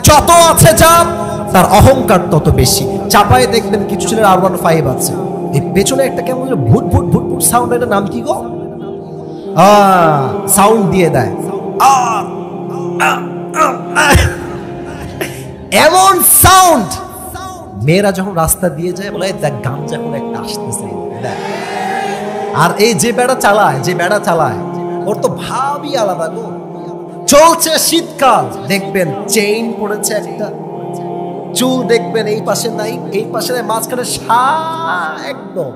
যত আছে চাপ, তার অহংকার তত বেশি। চাপায় দেখবেন কিছু ছেলের R15 আছে, এই পেছনে একটা কেমন ভুট ভুট ভুট ভুট সাউন্ড, এটার নাম কি গো? সাউন্ড দিয়ে দেয়, এমন সাউন্ড। মেয়েরা যখন রাস্তা দিয়ে যায় বলে দেখ গামজা করে একটা আসতেছে। আর এই যে বেড়া চালায় ওর তো ভাবই আলাদা গো। চলছে শীতকাল, দেখবেন চেইন পড়েছে একটা, চুল দেখবেন এই পাশে নাই, এই পাশে নাই, মাঝখানে একদম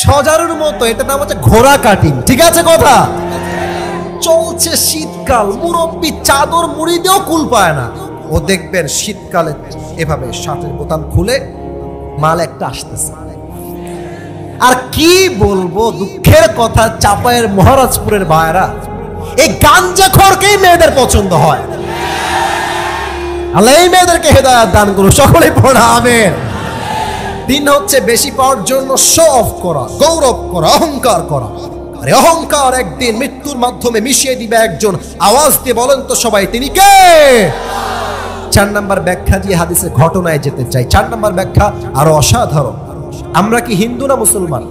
সজারুর মতো। এটা নাম হচ্ছে ঘোড়া কাটিং, ঠিক আছে কথা? চলছে শীতকাল, মুরব্বি চাদর মুড়ি দিয়েও কুল পায় না। ও দেখবেন শীতকালে এভাবে শার্টের বোতাম খুলে মাল একটা আসতেছে। আর কি বলবো, দুঃখের কথা, চাপায়ের মহারাজপুরের ভাইরা এই গাঞ্জাখোরকেই মেয়েদের পছন্দ হয়। আল্লাহ এই মেয়েদেরকে হেদায়েত দান করুন, সকলেই পড়া আমিন। দিন হচ্ছে বেশি পাওয়ার জন্য শো অফ করা, গৌরব করা, অহংকার করা। আরে অহংকার একদিন মৃত্যুর মাধ্যমে মিশিয়ে দিবে একজন। আওয়াজ দিয়ে বলেন তো সবাই, তিনি কে? 4 নম্বর ব্যাখ্যা দিয়ে হাদিসের ঘটনায় যেতে চাই। 4 নম্বর ব্যাখ্যা আরো অসাধারণ। আমরা কি হিন্দু না মুসলমান?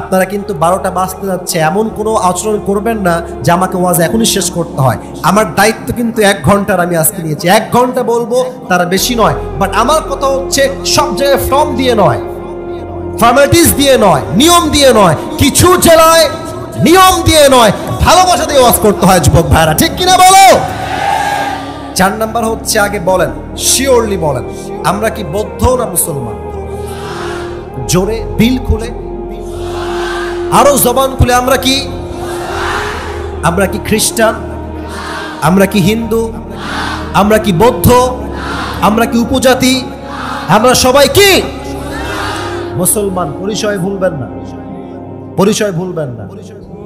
আপনারা কিন্তু 12টা বাজতে যাচ্ছে, এমন কোনো আচরণ করবেন না যে আমাকে ওয়াজ এখনই শেষ করতে হয়। আমার দায়িত্ব কিন্তু 1 ঘন্টার আমি আজকে নিয়েছি। 1 ঘন্টা বলবো, তারা বেশি নয়। বাট আমার কথা হচ্ছে সব জায়গায় ফর্ম দিয়ে নয়, ফর্মালিটিস দিয়ে নয়, নিয়ম দিয়ে নয়, কিছু জেলায় নিয়ম দিয়ে নয়, ভালোবাসা দিয়ে ওয়াজ করতে হয় যুবক ভাইরা, ঠিক কিনা বলো? 4 নাম্বার হচ্ছে, আগে বলেন, শিওরলি বলেন, আমরা কি বৌদ্ধ না মুসলমান? জোরে দিল খুলে, আরো জবান খুলে, আমরা কি খ্রিস্টান? আমরা কি হিন্দু? আমরা কি বৌদ্ধ? আমরা কি উপজাতি? আমরা সবাই কি মুসলমান। পরিচয় ভুলবেন না, পরিচয় ভুলবেন না।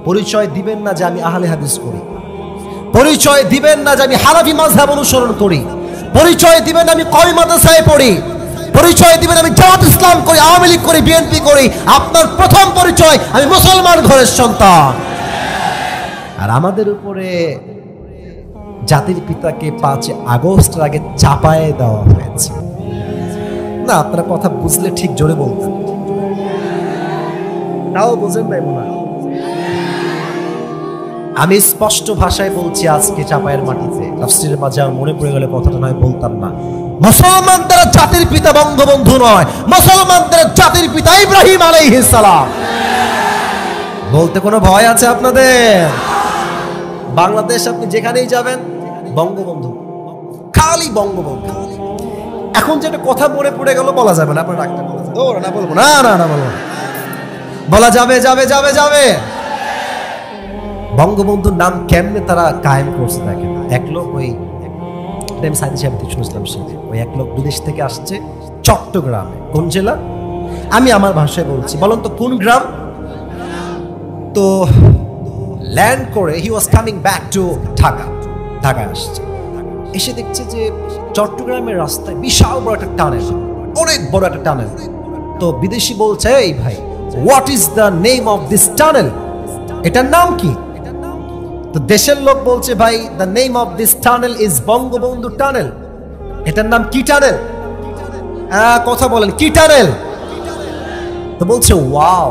পরিচয় দিবেন না যে আমি আহলে হাদিস করি, পরিচয় দিবেন না যে আমি হানাফি মাযহাব অনুসরণ করি, পরিচয় দিবেন আমি কওমি মাদ্রাসায় পড়ি, পরিচয় দিবেন আমি জামাত ইসলাম করি, আওয়ামী লীগ করি, বিএনপি করি। আপনার প্রথম পরিচয় আমি মুসলমান ঘরের সন্তান। আর আমাদের উপরে জাতির পিতাকে 5 আগস্টের আগে চাপায়ে দেওয়া হয়েছে না। আপনারা কথা বুঝলে ঠিক জোরে বলতেন, তাও বোঝেন নাই মনে হয়। আমি স্পষ্ট ভাষায় বলছি, আজকে চাপায়ের মাটিতে তাফসীরের মাঝে আমার মনে পড়ে গেলে কথাটা নয় বলতাম না। মুসলমানদের জাতির পিতা বঙ্গবন্ধু নয়, মুসলমানদের জাতির পিতা ইব্রাহিম আলাইহিস সালাম। বলতে কোনো ভয় আছে আপনাদের? বাংলাদেশ আপনি যেখানেই যাবেন বঙ্গবন্ধু, খালি বঙ্গবন্ধু। এখন যেটা কথা মনে পড়ে গেল বলা যাবে না, আপনার ডাক্তার বলেছে না, বলবো না, বলবো না, বলা যাবে যাবে যাবে যাবে। বঙ্গবন্ধুর নাম কেমনে তারা কায়েম করছে দেখেন। এক লোক, ওই সাইদি সাহেব শুনেছিলাম, ওই এক লোক বিদেশ থেকে আসছে চট্টগ্রামে। কোন জেলা? আমি আমার ভাষায় বলছি, বলুন তো কোন গ্রাম? তো ল্যান্ড করে he was coming back to Dhaka, ঢাকায় আসছে। এসে দেখছে যে চট্টগ্রামের রাস্তায় বিশাল বড় একটা টানেল, অনেক বড় একটা টানেল। তো বিদেশি বলছে, এই ভাই, what is the name of this tunnel? এটার নাম কি? তো দেশের লোক বলছে, ভাই, the name of this tunnel is Bangabandhu tunnel. এটার নাম কি টানেল? কথা বলেন, কি টানেল? তো বলছে, wow,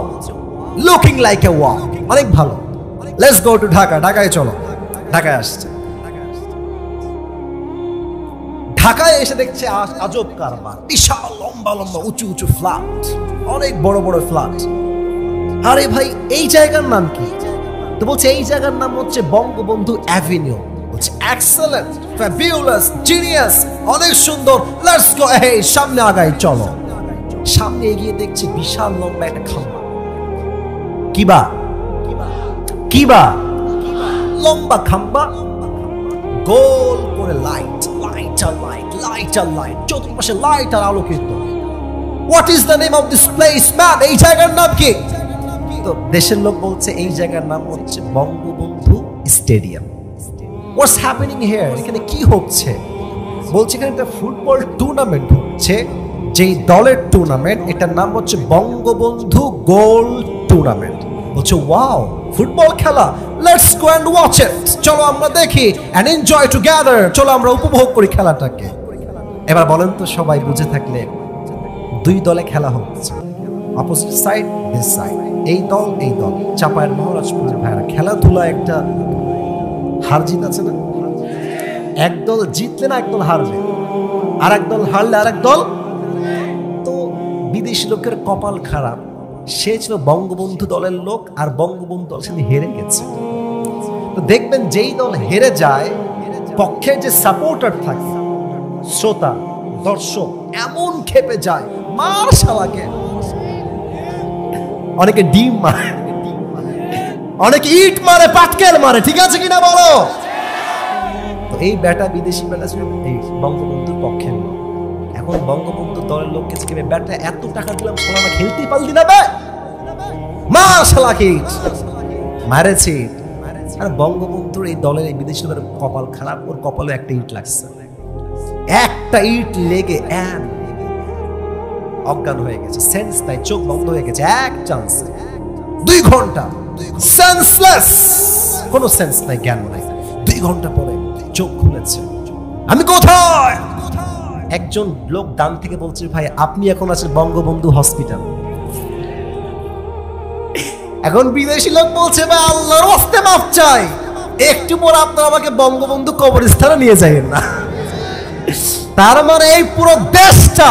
looking like a wow, অনেক ভালো, লেটস গো টু ঢাকা। ঢাকায় চলো। ঢাকায় আসছে। ঢাকায় এসে দেখছে আজব কারবার, বিশাল লম্বা লম্বা উঁচু উঁচু ফ্ল্যাট, অনেক বড় বড় ফ্ল্যাট। আরে ভাই, এই জায়গার নাম কি? তো বলছে, এই জায়গার নাম হচ্ছে বঙ্গবন্ধু অ্যাভিনিউ। বলছে, এক্সেলেন্ট, ফ্যাবিউলাস, জিনিয়াস, অনেক সুন্দর, লেটস গো। এই সামনে আগাই চলো। সামনে এগিয়ে দেখছে বিশাল লম্বা একটা খাম্বা। কিবা লম্বা খাম্বা, গোল করে লাইট, লাইট আর লাইট, লাইট আর লাইট, চতুর্পাশে লাইট আর আলোকিত। What is the name of this place man? এই জায়গার নাম কি? তো দেশের লোক বলছে, এই জায়গার নাম হচ্ছে Bangabandhu stadium. What's happening here? এখানে কি হচ্ছে? বলছে, এখানে একটা ফুটবল টুর্নামেন্ট হচ্ছে, যেই দলের টুর্নামেন্ট, এটার নাম হচ্ছে বঙ্গবন্ধু গোল টুর্নামেন্ট। বলছে ওয়াও ফুটবল খেলা, let's go and watch it, চলো আমরা দেখি এন্ড এনজয় টুগেদার, চলো আমরা উপভোগ করি খেলাটাকে। এবার বলেন তো সবাই বুঝে থাকলে, দুই দলে খেলা হচ্ছে, অপোজিট সাইড দিস সাইড, এই দল এই দল। চাপায়ের মহারাজপুরের ভাইরা, খেলাধুলা একটা হার জিত আছে না? এক দল জিতলে না এক দল হারবে, আর এক দল হারলে আর এক দল। তো বিদেশি লোকের কপাল খারাপ, সে ছিল বঙ্গবন্ধু দলের লোক, আর বঙ্গবন্ধু দল সেদিন হেরে গেছে। তো দেখবেন যেই দল হেরে যায়, পক্ষে যে সাপোর্টার থাকে, শ্রোতা দর্শক, এমন খেপে যায়, মার শালাকে। অনেকে ডিম মারে, অনেকে ইট মারে, পাটকেল মারে, ঠিক আছে কিনা বলো? তো এই ব্যাটা বিদেশি ব্যাটা ছিল এই বঙ্গবন্ধুর পক্ষে। এখন বঙ্গবন্ধু দলের লোককে জিজ্ঞেস, ব্যাটা এত টাকা দিলাম, সোনা খেলতেই পারলি না বে, মার শালাকে ইট মারেছে। আর বঙ্গবন্ধুর এই দলের এই বিদেশি লোকের কপাল খারাপ, ওর কপালে একটা ইট লাগছে, একটা ইট লেগে অজ্ঞান হয়ে গেছে, সেন্স নাই, চোখ বন্ধ হয়ে গেছে এক চান্স, 2 ঘন্টা সেন্সলেস, কোনো সেন্স নাই, জ্ঞান নাই। 2 ঘন্টা পরে চোখ খুলেছে, আমি কোথায়? একজন লোক ডান থেকে বলছে, ভাই আপনি এখন আছেন বঙ্গবন্ধু হসপিটাল। এখন বিদেশি লোক বলছে, ভাই আল্লাহর রাস্তে মাফ চাই, একটু পর আপনারা আমাকে বঙ্গবন্ধু কবরস্থানে নিয়ে যাবেন না। তার মানে এই পুরো দেশটা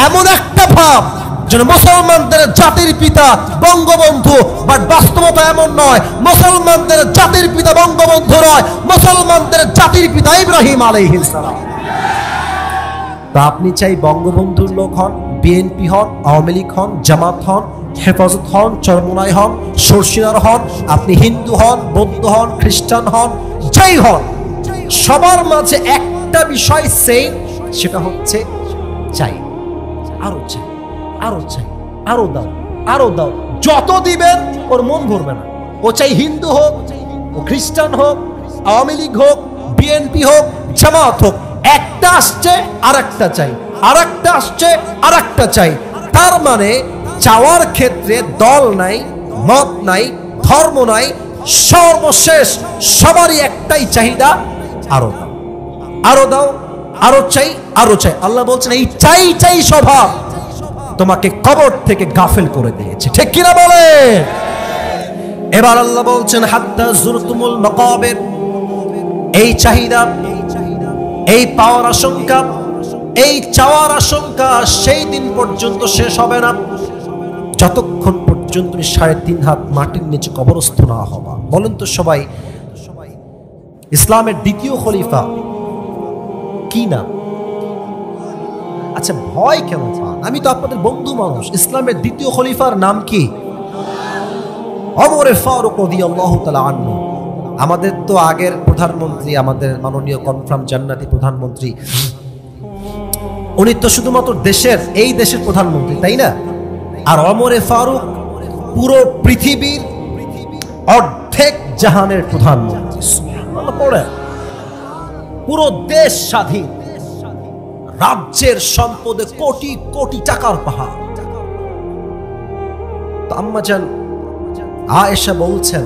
এমন একটা ভাব যেন মুসলমানদের জাতির পিতা বঙ্গবন্ধু, বাট বাস্তবতা এমন নয়। মুসলমানদের জাতির পিতা বঙ্গবন্ধু নয়, মুসলমানদের জাতির পিতা ইব্রাহিম আলাইহিস সালাম। তা আপনি চাই বঙ্গবন্ধুর লোক হন, বিএনপি হন, আওয়ামী লীগ হন, জামাত হন, হেফাজত হন, চরমোনাই হন, সরসিনার হন, আপনি হিন্দু হন, বৌদ্ধ হন, খ্রিস্টান হন, যাই হন, সবার মাঝে একটা বিষয় সেম, সেটা হচ্ছে চাই, আরো চাই, আরো চাই, আরো দাও, আরো দাও। যত দিবেন ওর মন ভরবে না। ও চাই হিন্দু হোক, ও খ্রিস্টান হোক, আওয়ামী লীগ হোক, বিএনপি হোক, জামাত হোক, একটা আসছে আর একটা চাই, আর একটা আসছে আর একটা চাই। তার মানে চাওয়ার ক্ষেত্রে দল নাই, মত নাই, ধর্ম নাই, সর্বশেষ সবারই একটাই চাহিদা, আরো দাও, আরো দাও, আরো চাই, আরো চাই। আল্লাহ বলছেন এই চাই চাই স্বভাব তোমাকে কবর থেকে গাফেল করে দিয়েছে, ঠিক কিনা বলে? এবার আল্লাহ বলছেন হাত্তা জুরতুমুল মাকাবির, এই চাহিদা, এই পাওয়ার আশঙ্কা, এই চাওয়ার আশঙ্কা সেই দিন পর্যন্ত শেষ হবে না যতক্ষণ পর্যন্ত তুমি 3.5 হাত মাটির নিচে কবরস্থ না হবা। বলেন তো সবাই, ইসলামের দ্বিতীয় খলিফা কি নাম? আচ্ছা ভয় কেন পান? আমি তো আপনাদের বন্ধু মানুষ। ইসলামের দ্বিতীয় খলিফার নাম কি? ওমর ফারুক রাদিয়াল্লাহু তাআলা আনহু। আমাদের তো আগের প্রধানমন্ত্রী, আমাদের মাননীয় কনফার্ম জান্নাতি প্রধানমন্ত্রী, উনি তো শুধুমাত্র দেশের, এই দেশের প্রধানমন্ত্রী, তাই না? আর ওমর ফারুক পুরো পৃথিবীর অর্ধেক জাহানের প্রধানমন্ত্রী। সুবহানাল্লাহ পড়ে, পুরো দেশ স্বাধীন, রাজ্যের সম্পদে কোটি কোটি টাকার পাহাড়। তো আম্মাজান আয়েশা বলছেন,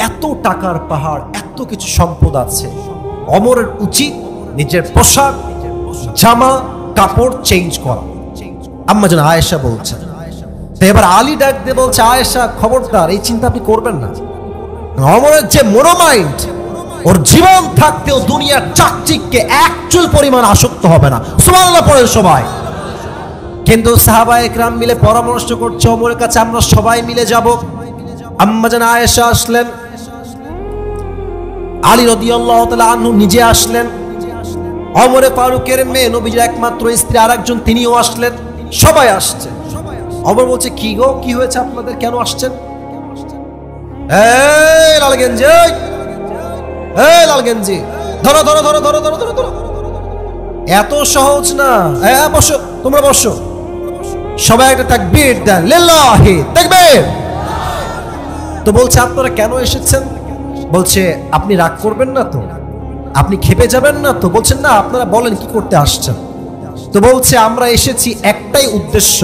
এত টাকার পাহাড়, এত কিছু সম্পদ আছে, ওমরের উচিত নিজের পোশাক, জামা কাপড় চেঞ্জ করা। আম্মাজান আয়েশা বলছেন। তো এবার আলী ডাক দিয়ে বলছে, আয়েশা খবরদার, এই চিন্তা আপনি করবেন না। ওমরের যে মোনোমাইন্ড, ওর জীবন থাকতেও দুনিয়ার চাকচিককে এক চুল পরিমাণ আসক্ত হবে না। সুবহানাল্লাহ পড়েন সবাই। কিন্তু সাহাবায়ে কেরাম মিলে পরামর্শ করছে, ওমরের কাছে আমরা সবাই মিলে যাব। আম্মাজান আয়েশা আসলেন, আলী রাদিয়াল্লাহু তাআলা আনহু নিজে আসলেন, ওমর ফারুকের মেয়ে নবীর একমাত্র স্ত্রী আরেকজন তিনিও আসলেন, সবাই আসছে। ওমর বলছে, কি গো, কি হয়েছে আপনাদের, কেন আসছেন? এই লাল গেঞ্জি, এই লাল গেঞ্জি, ধরো ধরো ধরো ধরো ধরো ধরো ধরো। এত সহজ না। বসো, তোমরা বসো। সবাই একটা তাকবীর দেন, লিল্লাহি তাকবীর। তো বলছে, আপনারা কেন এসেছেন? বলছে, আপনি রাগ করবেন না তো, আপনি খেপে যাবেন না তো? বলছেন, না, আপনারা বলেন কি করতে আসছেন। তো বলছে, আমরা এসেছি একটাই উদ্দেশ্য,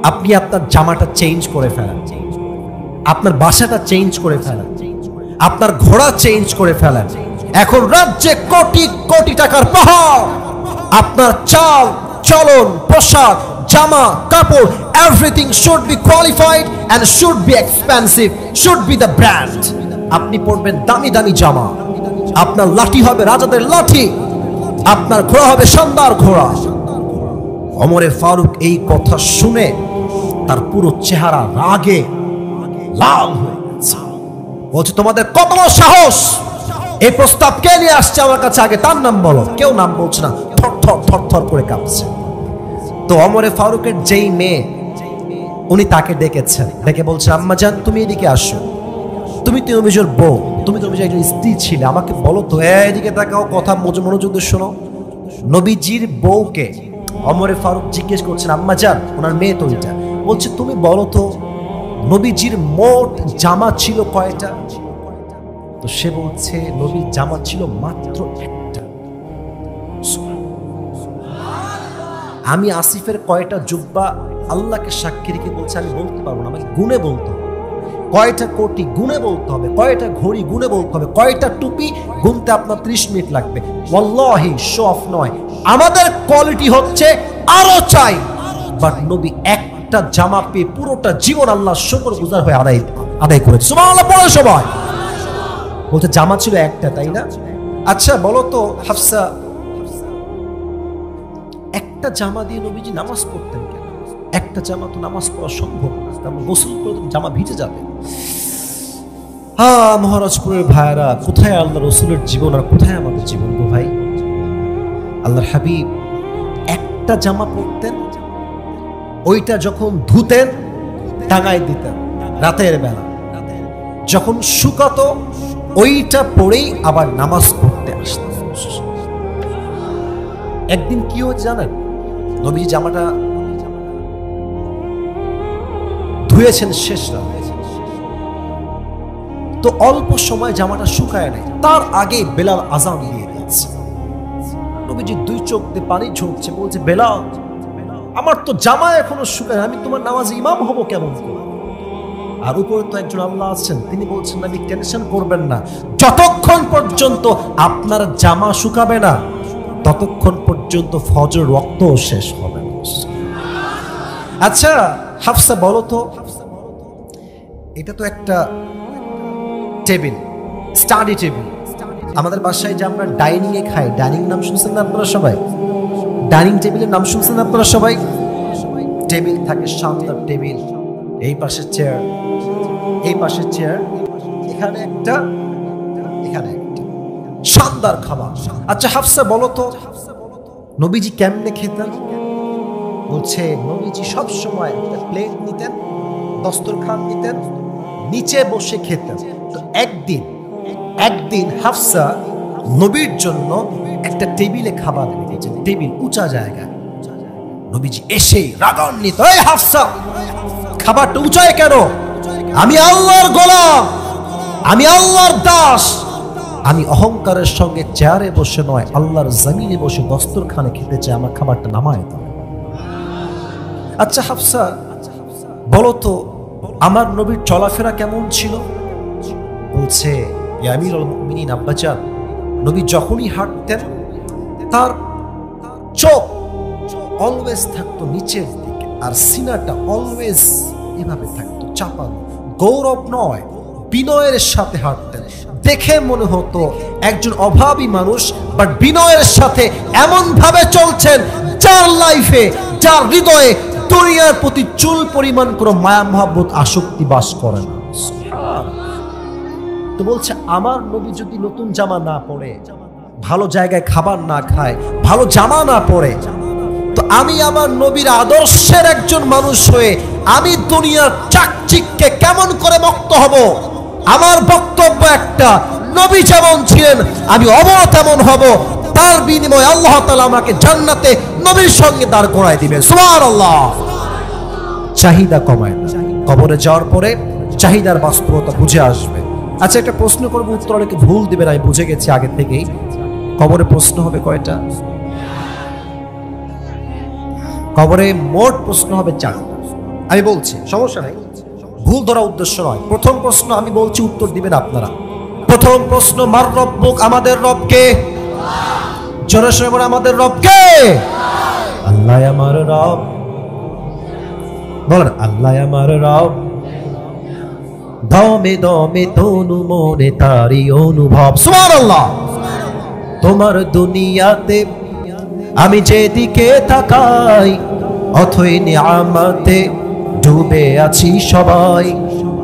আপনি আপনার জামাটা চেঞ্জ করে ফেলেন, আপনার বাসাটা চেঞ্জ করে ফেলেন, আপনার ঘোড়া চেঞ্জ করে ফেলেন। এখন রাজ্যে কোটি কোটি টাকার পাহাড়, আপনার চাল চলন পোশাক জামা কাপড় everything should be qualified and should be expensive, should be the brand। আপনি পরবেন দামি দামি জামা, আপনার লাঠি হবে রাজাদের লাঠি, আপনার ঘোড়া হবে শানদার ঘোড়া। ওমরে ফারুক এই কথা শুনে তার পুরো চেহারা রাগে লাল হয়ে গেছে। বলছে তোমাদের কত বড় সাহস, এই প্রস্তাব কে নিয়ে আসছে আমার কাছে, আগে তার নাম বলো। কেউ নাম বলছে না, থর থর থর থর করে কাঁপছে। তো ওমরে ফারুকের যেই মেয়ে, উনি তাকে ডেকেছেন, ডেকে বলছে আম্মাজান তুমি এদিকে আসো, তুমি তো নবীজির বউ, তুমি তো নবীজির একজন স্ত্রী ছিলে, আমাকে বলো তো, এদিকে তাকাও, কথা মনোযোগ দিয়ে শোনো। নবীজির বউকে ওমরে ফারুক জিজ্ঞেস করছেন আম্মাজান, ওনার মেয়ে তো এটা, বলছে তুমি বলো তো নবীজির মোট জামা ছিল কয়টা? তো সে বলছে নবীর জামা ছিল মাত্র একটা। আমি আসিফের কয়টা জুব্বা আল্লাহকে সাক্ষী রেখে বলছে আমি বলতে পারবো না, আমাকে গুনে বলতে হবে। কয়টা কোটি গুনে বলতে হবে, কয়টা ঘড়ি গুনে বলতে হবে, কয়টা টুপি গুনতে আপনার 30 মিনিট লাগবে। ওয়াল্লাহি শো অফ নয়, আমাদের কোয়ালিটি হচ্ছে আরো চাই। বাট নবী একটা জামা পেয়ে পুরোটা জীবন আল্লাহর শুকরগুজার হয়ে আদায় করেছে। সুবহানাল্লাহ পড়ে সবাই। বলতে জামা ছিল একটা, তাই না? আচ্ছা বলো তো হাফসা, একটা জামা দিয়ে নবীজি নামাজ পড়তেন কেন? একটা জামা তো নামাজ পড়া সম্ভব না, কারণ গোসল করে জামা ভিজে যাবে। মহারাজপুরের ভাইরা, কোথায় আল্লাহ রসুলের জীবন আর কোথায় আমাদের জীবন গো ভাই? আল্লাহর হাবিব একটা জামা পরতেন, ওইটা যখন ধুতেন টাঙায় দিতেন রাতের বেলা, যখন শুকাতো ওইটা পরেই আবার নামাজ পড়তে আসতেন। একদিন কি হয়েছে জানেন? নবীজি জামাটা ধুয়েছেন শেষ রাতে, তো অল্প সময় জামাটা শুকায় নাই, তার আগে বেলাল আজান দিয়ে দিয়েছে। নবীজি দুই চোখ দিয়ে পানি ঝরছে, বলছে বেলাল আমার তো জামা এখনো শুকায়, আমি তোমার নামাজে ইমাম হব কেমন করে? আর উপরে তো একজন আল্লাহ আছেন, তিনি বলছেন নবী টেনশন করবেন না, যতক্ষণ পর্যন্ত আপনার জামা শুকাবে না ততক্ষণ পর্যন্ত ফজর রক্ত শেষ হবে না। আচ্ছা হাফসা বলো তো, এটা তো একটা টেবিল, স্টাডি টেবিল, আমাদের বাসায় যে আমরা ডাইনিং এ খাই, ডাইনিং নাম শুনছেন না আপনারা সবাই? ডাইনিং টেবিলের নাম শুনছেন আপনারা সবাই? টেবিল থাকে, শানদার টেবিল, এই পাশে চেয়ার, এই পাশে চেয়ার, এখানে একটা, এখানে একটা, শানদার খাবার। আচ্ছা হাফসা বলো তো নবীজি কেমনে খেতেন? বলছে নবীজি সব সময় একটা প্লেট নিতেন, দস্তরখান নিতেন, নিচে বসে খেতেন। তো একদিন হাফসা নবীর জন্য একটা টেবিলে খাবার রেখেছেন, টেবিল উঁচা জায়গায়। নবীজি এসে রাগান্বিত, এই হাফসা খাবারটা উঁচায় কেন? আমি আল্লাহর গোলাম, আমি আল্লাহর দাস, আমি অহংকারের সঙ্গে চেয়ারে বসে নয় আল্লাহর জমিনে বসে দস্তরখানে খেতে চাই, আমার খাবারটা নামায় দাও। আচ্ছা হাফসা বলো তো আমার নবীর চলাফেরা কেমন ছিল? বলছে ইয়া আমিরুল মুমিনিন আব্বাজান, নবী যখনই হাঁটতেন তার চোখ অলওয়েজ থাকতো নিচের দিকে, আর সিনাটা অলওয়েজ এভাবে থাকতো চাপানো। গৌরব নয়, বিনয়ের সাথে হাঁটতেন। দেখে মনে হতো একজন অভাবী মানুষ, বাট বিনয়ের সাথে এমন ভাবে চলছেন যার লাইফে, যার হৃদয়ে দুনিয়ার প্রতি চুল পরিমাণ কোনো মায়া মহব্বত আসক্তি বাস করে না। তো বলছে আমার নবী যদি নতুন জামা না পরে, ভালো জায়গায় খাবার না খায়, ভালো জামা না পরে, তো আমি আমার নবীর আদর্শের একজন মানুষ হয়ে আমি দুনিয়ার চাকচিককে কেমন করে মুক্ত হব? আমার বক্তব্য একটা, নবী যেমন ছিলেন আমি অমর তেমন হব, তার বিনিময়ে আল্লাহ তাআলা আমাকে জান্নাতে নবীর সঙ্গে দাঁড় করায় দিবেন। সুবহানাল্লাহ। চাহিদা কমায় না, কবরে যাওয়ার পরে চাহিদার বাস্তবতা বুঝে আসবে। আচ্ছা একটা প্রশ্ন করবো, উত্তর অনেকে ভুল দিবেন, আমি বুঝে গেছি আগে থেকেই। কবরে প্রশ্ন হবে কয়টা? কবরে মোট প্রশ্ন হবে 4টা। আমি বলছি, সমস্যা নাই, ভুল ধরা উদ্দেশ্য নয়। প্রথম প্রশ্ন আমি বলছি, উত্তর দিবেন আপনারা। প্রথম প্রশ্ন, মার রব্বুক, আমাদের রব কে? জোরে সরে বলেন, আমাদের রব কে? আল্লাহ আমার রব। বলেন, আল্লাহ আমার রব। দমে দমে তনু মনে তারি অনুভব। সুবহানাল্লাহ। তোমার দুনিয়াতে আমি যেদিকে তাকাই, অথই নিয়ামতে ডুবে আছি সবাই।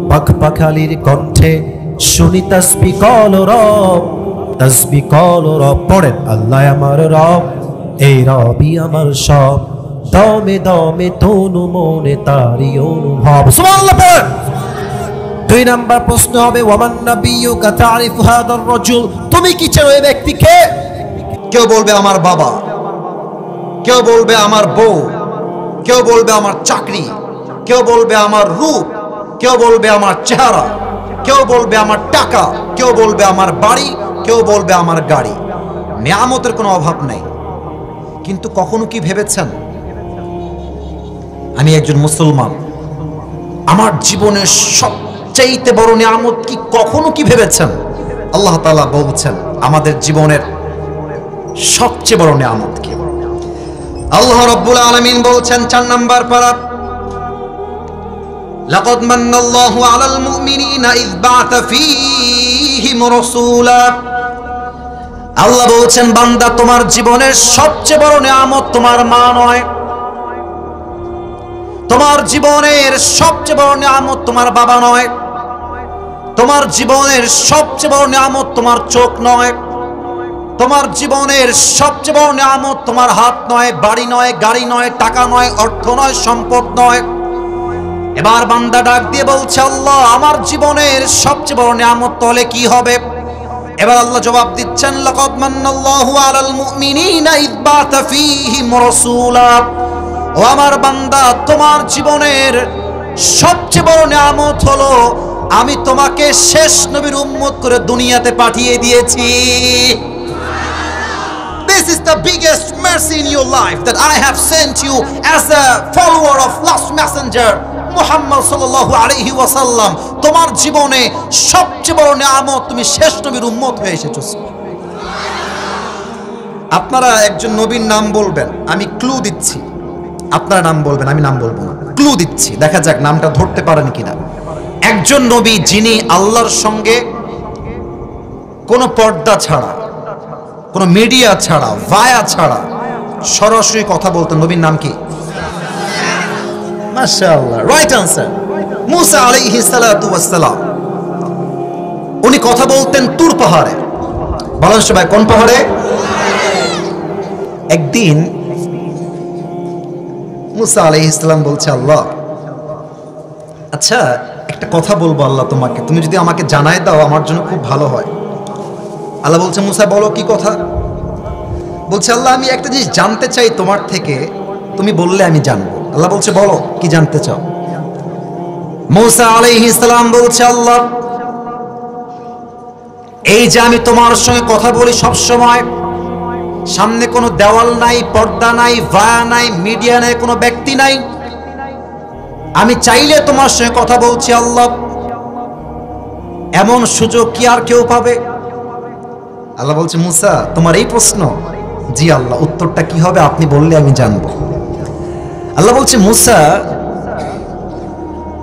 পাখপাখালির কণ্ঠে শুনি তাসবিহ কলরব, তাসবিহ কলরব। পড়েন, আল্লাহ আমার রব, এই রবই আমার সব। দমে দমে তনু মনে তারি অনুভব। সুবহানাল্লাহ পড়েন। দুই নাম্বার প্রশ্ন হবে, ওয়ামান নাবিয়্যুকা তারিফু হাদার রাজুল, তুমি কি চেনো এই ব্যক্তিকে? কেউ বলবে আমার বাবা, কেউ বলবে আমার বউ, কেউ বলবে আমার চাকরি, কেউ বলবে আমার রূপ, কেউ বলবে আমার চেহারা, কেউ বলবে আমার টাকা, কেউ বলবে আমার বাড়ি, কেউ বলবে আমার গাড়ি। নিয়ামতের কোনো অভাব নাই। কিন্তু কখনো কি ভেবেছেন, আমি একজন মুসলমান, আমার জীবনের সবচাইতে বড় নিয়ামত কি? কখনো কি ভেবেছেন? আল্লাহ তাআলা বলছেন আমাদের জীবনের সবচেয়ে বড় নিয়ামত কি? আল্লাহ রাব্বুল আলামিন বলছেন 4 নাম্বার পারা, লাকাদ মান্নাল্লাহু আলাল মুমিনিনা ইয বা'আথা ফীহিম রাসূলা। আল্লাহ বলছেন, বান্দা, তোমার জীবনের সবচেয়ে বড় নিয়ামত তোমার মা নয়। তোমার জীবনের সবচেয়ে বড় নিয়ামত তোমার বাবা নয়। তোমার জীবনের সবচেয়ে বড় নিয়ামত তোমার চোখ নয়। তোমার জীবনের সবচেয়ে বড় নিয়ামত তোমার হাত নয়, বাড়ি নয়, গাড়ি নয়, টাকা নয়, অর্থ নয়, সম্পদ নয়। এবার বান্দা ডাক দিয়ে বলছে, আল্লাহ, আমার জীবনের সবচেয়ে বড় নিয়ামত তাহলে কি হবে? এবার আল্লাহ জবাব দিচ্ছেন, লাকাদ মান্নাল্লাহু আলাল মুমিনিনা ইয বা'আথা ফীহিম রাসূলা। ও আমার বান্দা, তোমার জীবনের সবচেয়ে বড় নিয়ামত হলো আমি তোমাকে শেষ নবীর উম্মত করে দুনিয়াতে পাঠিয়ে দিয়েছি। This is the biggest mercy in your life, that I have sent you as a follower of last messenger Muhammad সাল্লাল্লাহু আলাইহি ওয়াসাল্লাম। তোমার জীবনে সবচেয়ে বড় নিয়ামত, তুমি শেষ নবীর উম্মত হয়ে এসেছো। আপনারা একজন নবীর নাম বলবেন, আমি ক্লু দিচ্ছি। আপনারা নাম বলবেন, আমি নাম বলবো না, ক্লু দিচ্ছি, দেখা যাক নামটা ধরতে পারেন কিনা। একজন নবী যিনি আল্লাহর সঙ্গে কোনো পর্দা ছাড়া, কোনো মিডিয়া ছাড়া, ভায়া ছাড়া সরাসরি কথা বলতেন, নবীর নাম কি? মাশাআল্লাহ, রাইট আনসার, মুসা আলাইহিস সালাতু ওয়াস সালাম। উনি কথা বলতেন তুর পাহাড়ে। বলেন সবাই, কোন পাহাড়ে? একদিন মুসা আলাইহিস সালাম বলছে, আল্লাহ, আচ্ছা একটা কথা বলবো আল্লাহ তোমাকে, তুমি যদি আমাকে জানাই দাও আমার জন্য খুব ভালো হয়। আল্লাহ বলছে, মুসা বলো কি কথা? বলছে, আল্লাহ, আমি একটা জিনিস জানতে চাই তোমার থেকে, তুমি বললে আমি জানবো। আল্লাহ বলছে, বলো কি জানতে চাও? মুসা আলাইহিস সালাম বলছে, আল্লাহ, এই যে আমি তোমার সঙ্গে কথা বলি সব সময়, সামনে কোনো দেওয়াল নাই, পর্দা নাই, ভায়া নাই, মিডিয়া নাই, কোনো ব্যক্তি নাই, আমি চাইলে তোমার সঙ্গে কথা বলছি, আল্লাহ, এমন সুযোগ কি আর কেউ পাবে? আল্লাহ বলছে, মুসা, তোমার এই প্রশ্ন? জি আল্লাহ, উত্তরটা কি হবে আপনি বললে আমি জানবো। আল্লাহ বলছে, মুসা,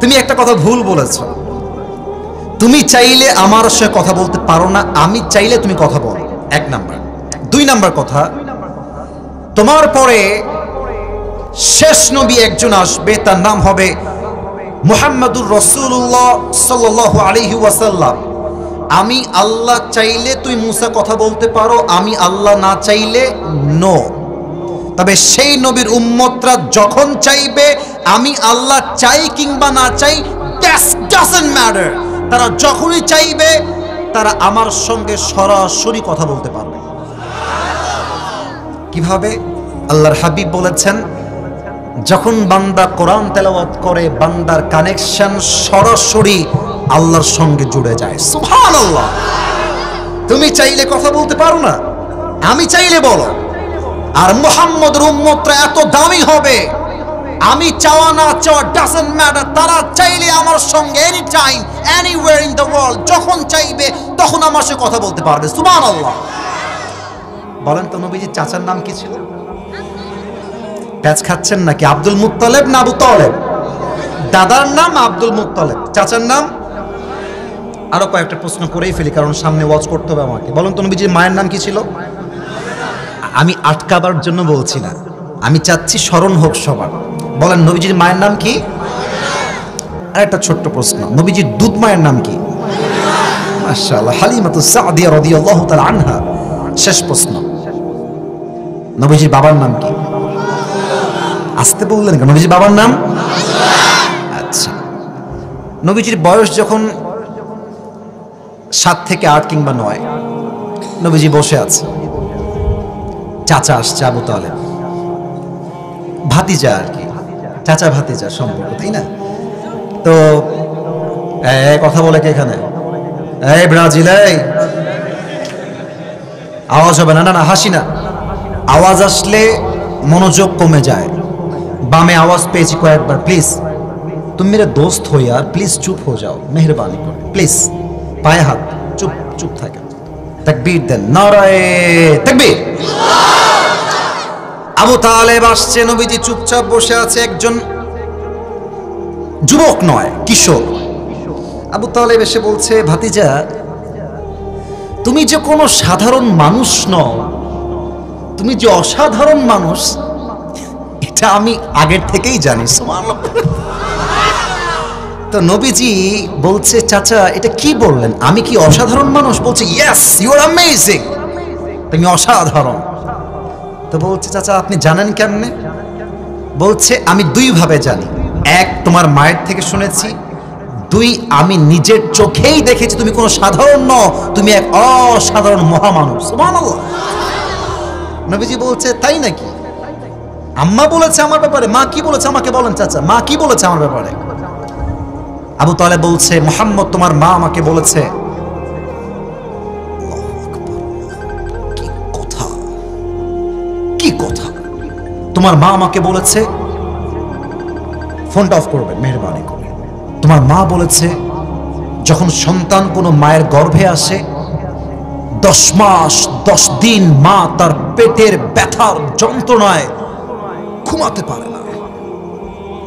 তুমি একটা কথা ভুল বলেছো। তুমি চাইলে আমার সঙ্গে কথা বলতে পারো না, আমি চাইলে তুমি কথা বলো, 1 নাম্বার। 2 নাম্বার কথা, তোমার পরে শেষ নবী একজন আসবে, তার নাম হবে মুহাম্মাদুর রাসূলুল্লাহ সাল্লাল্লাহু আলাইহি ওয়াসাল্লাম। আমি আল্লাহ চাইলে তুই মুসা কথা বলতে পারো, আমি আল্লাহ না চাইলে নো। তবে সেই নবীর উম্মতরা যখন চাইবে, আমি আল্লাহ চাই কিংবা না চাই, দ্যাট ডাজন্ট ম্যাটার, তারা যখনই চাইবে তারা আমার সঙ্গে সরাসরি কথা বলতে পারবে। কিভাবে? আল্লাহর হাবিব বলেছেন, যখন বান্দা কোরআন তেলাওয়াত করে, বান্দার কানেকশন সরাসরি আল্লাহর সঙ্গে জুড়ে যায়। সুবহানাল্লাহ। তুমি চাইলে কথা বলতে পারো না, আমি চাইলে বলো। আর মুহাম্মদের উম্মতরা এত দামি হবে, আমি চাওয়া না চাওয়া ডাজন্ট ম্যাটার, তারা চাইলে আমার সঙ্গে any time anywhere in the world যখন চাইবে তখন আমার সাথে কথা বলতে পারবে। সুবহানাল্লাহ। বলেন তো নবীজির চাচার নাম কি ছিল? প্যাচ খাচ্ছেন নাকি? আব্দুল মুত্তালিব না আবু তালেব? দাদার নাম আব্দুল মুত্তালিব, চাচার নাম? আরো কয়েকটা প্রশ্ন করেই ফেলি কারণ সামনে ওয়াচ করতে হবে আমাকে। বলেন তো নবীজির মায়ের নাম কি ছিল? আমি আটকাবার জন্য বলছি না, আমি চাচ্ছি স্মরণ হোক সবার। বলেন নবীজির মায়ের নাম কি? আর একটা ছোট্ট প্রশ্ন, নবীজির দুধ মায়ের নাম কি? মাশাআল্লাহ, হালিমাতুস সাদিয়া রাদিয়াল্লাহু তাআলা আনহা। শেষ প্রশ্ন, নবীজির বাবার নাম কি? আসতে বললেন কেন? নবীজির বাবার নাম? আচ্ছা, নবীজির বয়স যখন 7 থেকে 8 কিংবা 9, নবীজি বসে আছে, চাচা আসছে আবু তালেব, ভাতিজা আর কি, চাচা ভাতিজা সম্পর্ক, তাই না? তো কথা বলে কে এখানে? এই ব্রাজিল, এই আওয়াজ হবে না। না না, হাসি না, আওয়াজ আসলে মনোযোগ কমে যায়। বামে আওয়াজ পেয়েছি কয়েকবার, প্লিজ तुम मेरे दोस्त हो यार, प्लीज चुप हो जाओ मेहरबानी कर, प्लीज पाए हाथ, चुप चुप থাকে। তাকবীর দেন, নারায়ে তাকবীর। আবু তালেব আসছে, নবীজি চুপচাপ বসে আছে, একজন যুবক নয়, কিশোর। আবু তালেব এসে বলছে, ভাতিজা তুমি যে কোনো সাধারণ মানুষ নও, তুমি যে অসাধারণ মানুষ এটা আমি আগের থেকেই জানি। সুবহানাল্লাহ। তো নবীজি বলছে, চাচা এটা কি বললেন, আমি কি অসাধারণ মানুষ? বলছে, ইয়েস ইউ আর অ্যামেজিং, তুমি অসাধারণ। তো বলছে, চাচা আপনি জানেন কেমনে? বলছে, আমি দুই ভাবে জানি, এক তোমার মায়ের থেকে শুনেছি, দুই আমি নিজের চোখেই দেখেছি তুমি কোনো সাধারণ নও, তুমি এক অসাধারণ মহামানুষ। সুবহানাল্লাহ। নবীজি বলছে, তাই নাকি? আম্মা বলেছে আমার ব্যাপারে? মা কি বলেছে আমাকে বলেন চাচা, মা কি বলেছে আমার ব্যাপারে? আবু তালেব বলছে, মুহাম্মদ তোমার মা আমাকে বলেছে। কি কথা, কি কথা? তোমার মা আমাকে বলেছে, ফোনটা অফ করবেন মেহেরবানি করে। তোমার মা বলেছে যখন সন্তান কোনো মায়ের গর্ভে আসে 10 মাস 10 দিন মা তার পেটের ব্যথার যন্ত্রণায় ঘুমাতে পারে না,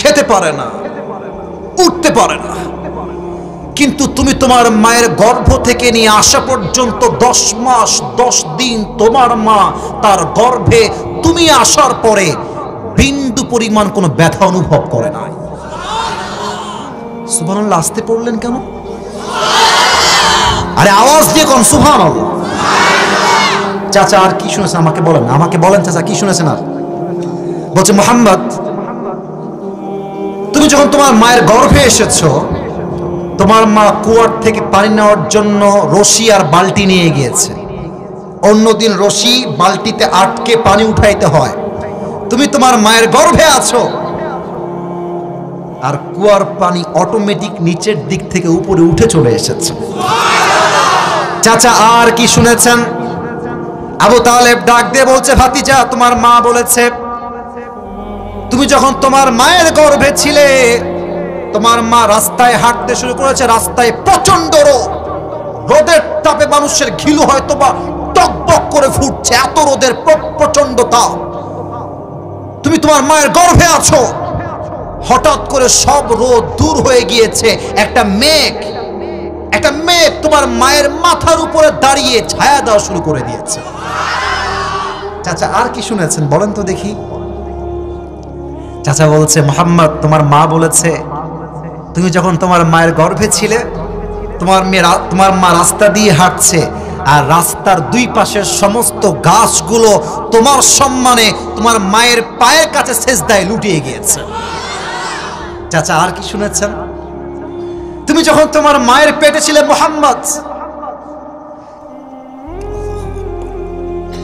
খেতে পারে না, উঠতে পারে না, কিন্তু তুমি তোমার মায়ের গর্ভ থেকে নিয়ে আসা পর্যন্ত 10 মাস 10 দিন তোমার মা তার গর্ভে তুমি আসার পরে বিন্দু পরিমাণ কোনো ব্যথা অনুভব করে না। সুবহানাল্লাহ। আসতে পড়লেন কেন? আরে আওয়াজ দিয়ে কোন সুবহানাল্লাহ। চাচা আর কি শুনেছেন আমাকে বলেন, আমাকে বলেন চাচা কি শুনেছেন? আর বলছে, মুহাম্মদ তুমি যখন তোমার মায়ের গর্ভে এসেছো, তোমার মা কুয়ার থেকে পানি নেওয়ার জন্য রশি আর বালতি নিয়ে গিয়েছে। অন্যদিন রশি বালতিতে আটকে পানি উঠাইতে হয়, তুমি তোমার মায়ের গর্ভে আছো আর কুয়ার পানি অটোমেটিক নিচের দিক থেকে উপরে উঠে চলে এসেছে। চাচা আর কি শুনেছেন? আবু তালেব ডাক দিয়ে বলছে, ভাতিজা তোমার মা বলেছে তুমি যখন তোমার মায়ের গর্ভে ছিলে, তোমার মা রাস্তায় হাঁটতে শুরু করেছে, রাস্তায় প্রচন্ড রোদ, রোদের তাপে মানুষের ঘিলু হয়তো বা টকবক করে ফুটছে, এত রোদের প্রচন্ড তাপ। তুমি তোমার মায়ের গর্ভে আছো, হঠাৎ করে সব রোদ দূর হয়ে গিয়েছে, একটা মেঘ তোমার মায়ের মাথার উপরে দাঁড়িয়ে ছায়া দেওয়া শুরু করে দিয়েছে। চাচা আর কি শুনেছেন বলেন তো দেখি? চাচা বলছে, মুহাম্মদ তোমার মা বলেছে তুমি যখন তোমার মায়ের গর্ভে ছিলে, তোমার মা রাস্তা দিয়ে হাঁটছে আর রাস্তার দুই পাশের সমস্ত গাছগুলো তোমার সম্মানে তোমার মায়ের পায়ের কাছে সেজদায় লুটিয়ে গিয়েছে। চাচা আর কি শুনেছেন? তুমি যখন তোমার মায়ের পেটে ছিলে মুহাম্মদ,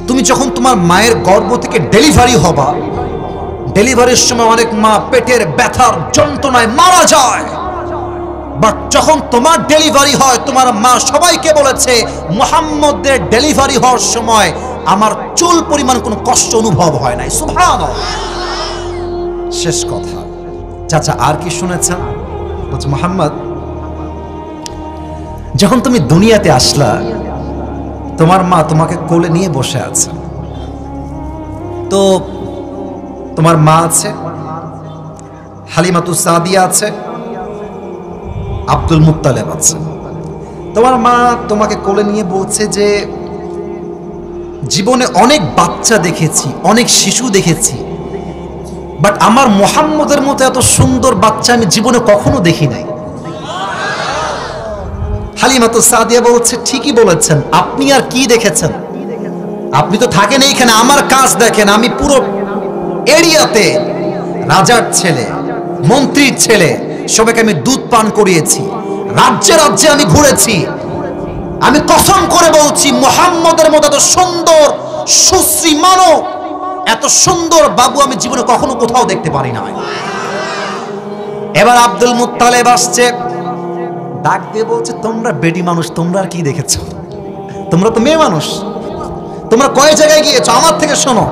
তুমি যখন তোমার মায়ের গর্ভ থেকে ডেলিভারি হবা, ডেলিভারির সময় অনেক মা পেটের ব্যথার যন্ত্রণায় মারা যায়, বাট যখন তোমার ডেলিভারি হয় তোমার মা সবাইকে বলেছে মুহাম্মদের ডেলিভারি হওয়ার সময় আমার চুল পরিমাণ কোনো কষ্ট অনুভব হয় নাই। সুবহানাল্লাহ। শেষ কথা, চাচা আর কি শুনেছেন? বলছে মোহাম্মদ, যখন তুমি দুনিয়াতে আসলা তোমার মা তোমাকে কোলে নিয়ে বসে আছে, তো তোমার মা আছে, হালিমাতুস সাদিয়া আছে, আব্দুল মুত্তালেব আছে। তোমার মা তোমাকে কোলে নিয়ে বলছে যে জীবনে অনেক বাচ্চা দেখেছি, অনেক শিশু দেখেছি, বাট আমার মুহাম্মদের মতো এত সুন্দর বাচ্চা আমি জীবনে কখনো দেখি নাই। হালিমাতুস সাদিয়া বলছে ঠিকই বলেছেন, আপনি আর কি দেখেছেন? আপনি তো থাকেন এইখানে, আমার কাজ দেখেন। আমি পুরো এরিয়াতে রাজার ছেলে, মন্ত্রীর ছেলে, সবাইকে আমি দুধ পান করিয়েছি, রাজ্যে রাজ্যে আমি ঘুরেছি। আমি কসম করে বলছি মুহাম্মদের মতো এত সুন্দর সুশ্রী মানব, এত সুন্দর বাবু আমি জীবনে কখনো কোথাও দেখতে পারি না। এবার আব্দুল মুত্তালেব আসছে, ডাক দিয়ে বলছে তোমরা বেডি মানুষ, তোমরা আর কি দেখেছো? তোমরা তো মেয়ে মানুষ, তোমরা কয় জায়গায় গিয়েছো? আমার থেকে শোনো,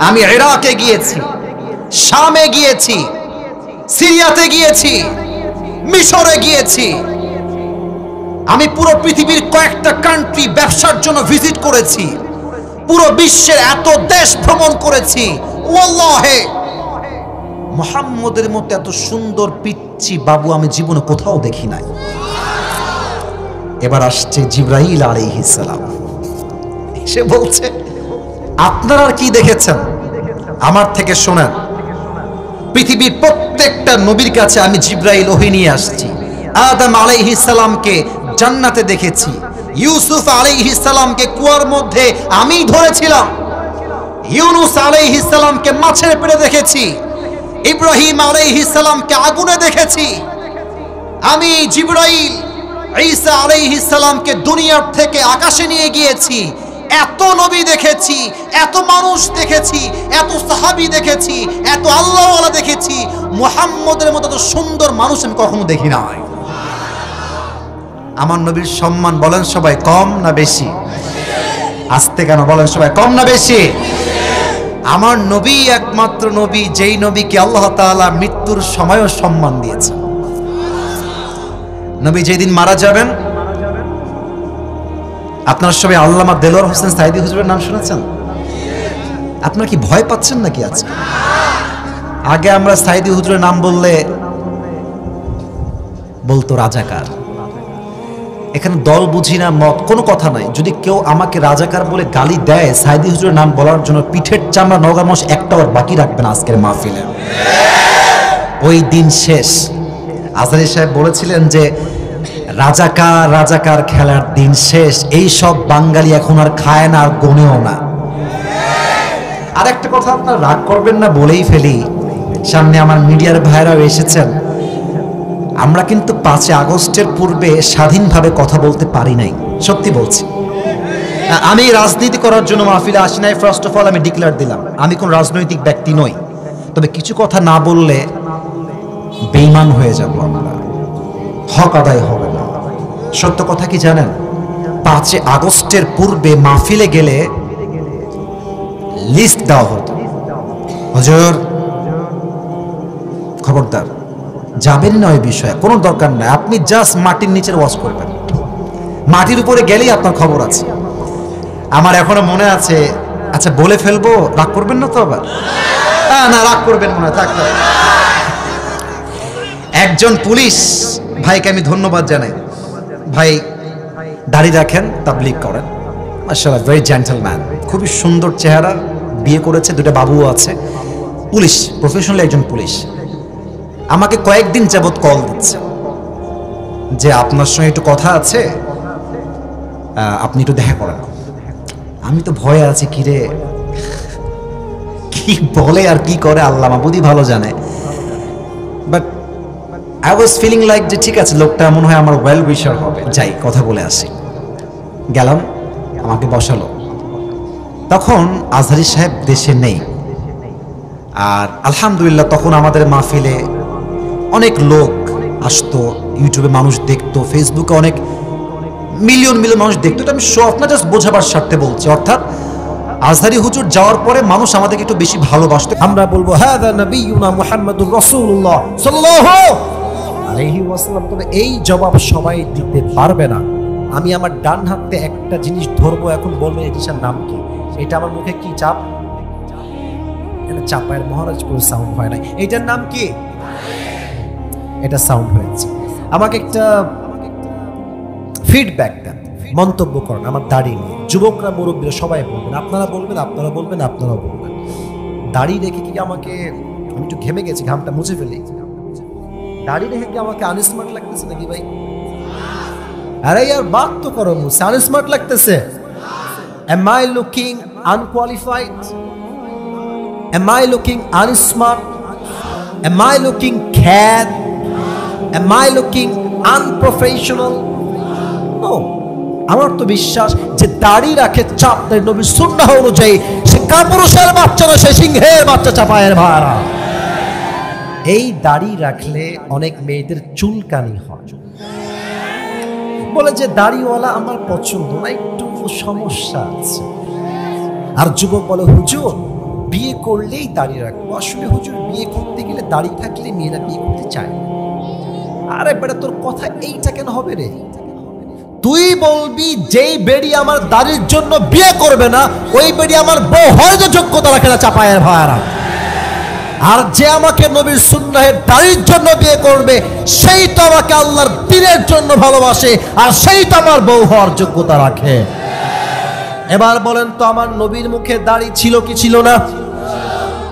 আমি ইরাকে গিয়েছি, শামে গিয়েছি, সিরিয়াতে গিয়েছি, মিশরে গিয়েছি, আমি পুরো পৃথিবীর কয়েকটা কান্ট্রি ব্যবসার জন্য ভিজিট করেছি, পুরো বিশ্বের এত দেশ ভ্রমণ করেছি। ওয়াল্লাহে মুহাম্মদের মতো এত সুন্দর পিচ্চি বাবু আমি জীবনে কোথাও দেখি নাই। এবার আসছে জিবরাইল আলাইহিস সালাম, সে বলছে আপনারা কি দেখেছেন? আমার থেকে শোনেন, পৃথিবীর প্রত্যেকটা নবীর কাছে আমি জিবরাইল ওহী নিয়ে আসছি। আদম আলাইহিস সালামকে জান্নাতে দেখেছি, ইউসুফ আলাইহিস সালামকে কুয়ার মধ্যে আমি ধরেছিলাম, ইউনুস আলাইহিস সালামকে মাছের পেটে দেখেছি, ইব্রাহিম আলাইহিস সালামকে আগুনে দেখেছি। আমি জিবরাইল ঈসা আলাইহিস সালামকে দুনিয়ার থেকে আকাশে নিয়ে গিয়েছি, এত নবী দেখেছি, এত মানুষ দেখেছি, এত সাহাবী দেখেছি, এত আল্লাহওয়ালা দেখেছি, মুহাম্মদের মতো এত সুন্দর মানুষ আমি কখনো দেখি নাই। আমার নবীর সম্মান বলেন সবাই কম না বেশি? আস্তে কেন বলেন সবাই, কম না বেশি? আমার নবী একমাত্র নবী যেই নবীকে আল্লাহ তাআলা মৃত্যুর সময়ও সম্মান দিয়েছে। নবী যেদিন মারা যাবেন, আপনারা সবাই আল্লামা দেলোয়ার হোসেন সাইদি হুজুরের নাম শুনেছেন? আপনারা কি ভয় পাচ্ছেন নাকি আজকে? আগে আমরা সাইদি হুজুরের নাম বললে বলতো রাজাকার। এখানে দল বুঝি না, মত, কোনো কথা নাই। যদি কেউ আমাকে রাজাকার বলে গালি দেয়, সাইদি হুজুরের নাম বলার জন্য পিঠের চামড়া নগা মাস একটাও বাকি রাখবেন আজকের মাহফিলে। ওই দিন শেষ। আজহারী সাহেব বলেছিলেন যে রাজাকার রাজাকার খেলার দিন শেষ, এই সব বাঙালি এখন আর খায় না, আর গনেও না। আর একটা কথা আপনারা রাগ করবেন না বলেই ফেলি, সামনে আমার মিডিয়ার ভাইরাও এসেছেন, আমরা কিন্তু 5 আগস্টের পূর্বে স্বাধীনভাবে কথা বলতে পারি নাই, সত্যি বলছি। আমি রাজনীতি করার জন্য মাহফিলে আসি নাই। ফার্স্ট অফ অল আমি ডিক্লেয়ার দিলাম আমি কোন রাজনৈতিক ব্যক্তি নই, তবে কিছু কথা না বললে বেঈমান হয়ে যাব, আমরা হক আদায় হবে না। সত্য কথা কি জানেন, 5 আগস্টের পূর্বে মাহফিলে গেলে লিস্ট দেওয়া হতো, হুজুর খবরদার যাবেন না ওই বিষয়ে, কোনো দরকার নাই, আপনি জাস্ট মাটির নিচের ওয়াজ করবেন, মাটির উপরে গেলেই আপনার খবর আছে। আমার এখনো মনে আছে, আচ্ছা বলে ফেলবো, রাগ করবেন না তো আবার? না রাগ করবেন মনে থাক। একজন পুলিশ ভাইকে আমি ধন্যবাদ জানাই, ভাই দাড়ি রাখেন, তাবলীগ করেন, মাশাআল্লাহ ভেরি জেন্টলম্যান, খুবই সুন্দর চেহারা, বিয়ে করেছে, 2টা বাবুও আছে, পুলিশ, প্রফেশনাল একজন পুলিশ। আমাকে কয়েকদিন যাবত কল দিচ্ছে যে আপনার সঙ্গে একটু কথা আছে, আপনি একটু দেখা করেন। আমি তো ভয়ে আছি, কিরে কি বলে আর কি করে আল্লাহ মাবুদই ভালো জানে, but I was feeling like যে ঠিক আছে, লোকটা মনে হয় আমার ওয়েল উইশার হবে, যাই কথা বলে আসি। গেলাম, আমাকে বসালো। তখন আজহারী সাহেব দেশে নেই, আর আলহামদুলিল্লাহ তখন আমাদের মাহফিলে অনেক লোক আসতো, ইউটিউবে মানুষ দেখতো, ফেসবুকে অনেক মিলিয়ন মিলিয়ন মানুষ দেখতো। এটা আমি শো অফ না, জাস্ট বোঝাবার স্বার্থে বলছি। অর্থাৎ আজহারি হুজুর যাওয়ার পরে মানুষ আমাদেরকে একটু বেশি ভালোবাসতো। আমরা বলবো হাদা নবিয়ুনা মুহাম্মাদুর রাসূলুল্লাহ সাল্লাল্লাহু আলাইহি ওয়াসাল্লাম। তবে এই জবাব সবাই দিতে পারবে না। আমি আমার ডান হাতে একটা জিনিস ধরবো, এখন বলবো এই জিনিসের নাম কি। এটা আমার মুখে কি চাপ, এটা চাপায়ের মহারাজপুর সাউন্ড হয় না। এটার নাম কি? এটা সাউন্ড হয়েছে। আমাকে একটা ফিডব্যাক দেন, মন্তব্য করেন আমার দাড়ি নিয়ে। যুবকরা, মুরব্বীরা সবাই বলবেন, আপনারা বলবেন, আপনারা বলবেন, আপনারাও বলবেন। দাড়ি রেখে কি আমাকে, আমি একটু ঘেমে গেছি, ঘামটা মুছে ফেলি, দাড়ি রেখে কি আমাকে আনস্মার্ট লাগতেছে নাকি ভাই? আরে ইয়ার বাত তো করো, মুছে আনস্মার্ট লাগতেছে। Am I looking unqualified? Am I looking unsmart? Am I looking cad? Am I looking unprofessional? No. আমার তো বিশ্বাস যে দাড়ি রাখে চাপ দেয় নবীর সুন্নাহ অনুযায়ী, সে কাপুরুষের বাচ্চা না, সে সিংহের বাচ্চা চাপায়ের ভাড়া। এই দাড়ি রাখলে অনেক মেয়েদের চুলকানি হয়, বলে যে দাড়িওয়ালা আমার পছন্দ না, একটু সমস্যা আছে। আর যুবক বলে হুজুর বিয়ে করলেই দাড়ি রাখবো। আসলে হুজুর বিয়ে করতে গেলে দাড়ি থাকলে মেয়েরা বিয়ে করতে চায়। আরে বেটা, তোর কথা এইটা কেন হবে রে? তুই বলবি যেই বেড়ি আমার দাড়ির জন্য বিয়ে করবে না, ওই বেড়ি আমার বউ হয়তো যোগ্যতা রাখে না চাপায়ের ভাড়া। আর যে আমাকে নবীর সুন্নাহের দাড়ির জন্য বিয়ে করবে, সেই তো আমাকে আল্লাহর দ্বীনের জন্য ভালোবাসে, আর সেই তো আমার বউ হওয়ার যোগ্যতা রাখে। এবার বলেন তো, আমার নবীর মুখে দাড়ি ছিল কি ছিল না?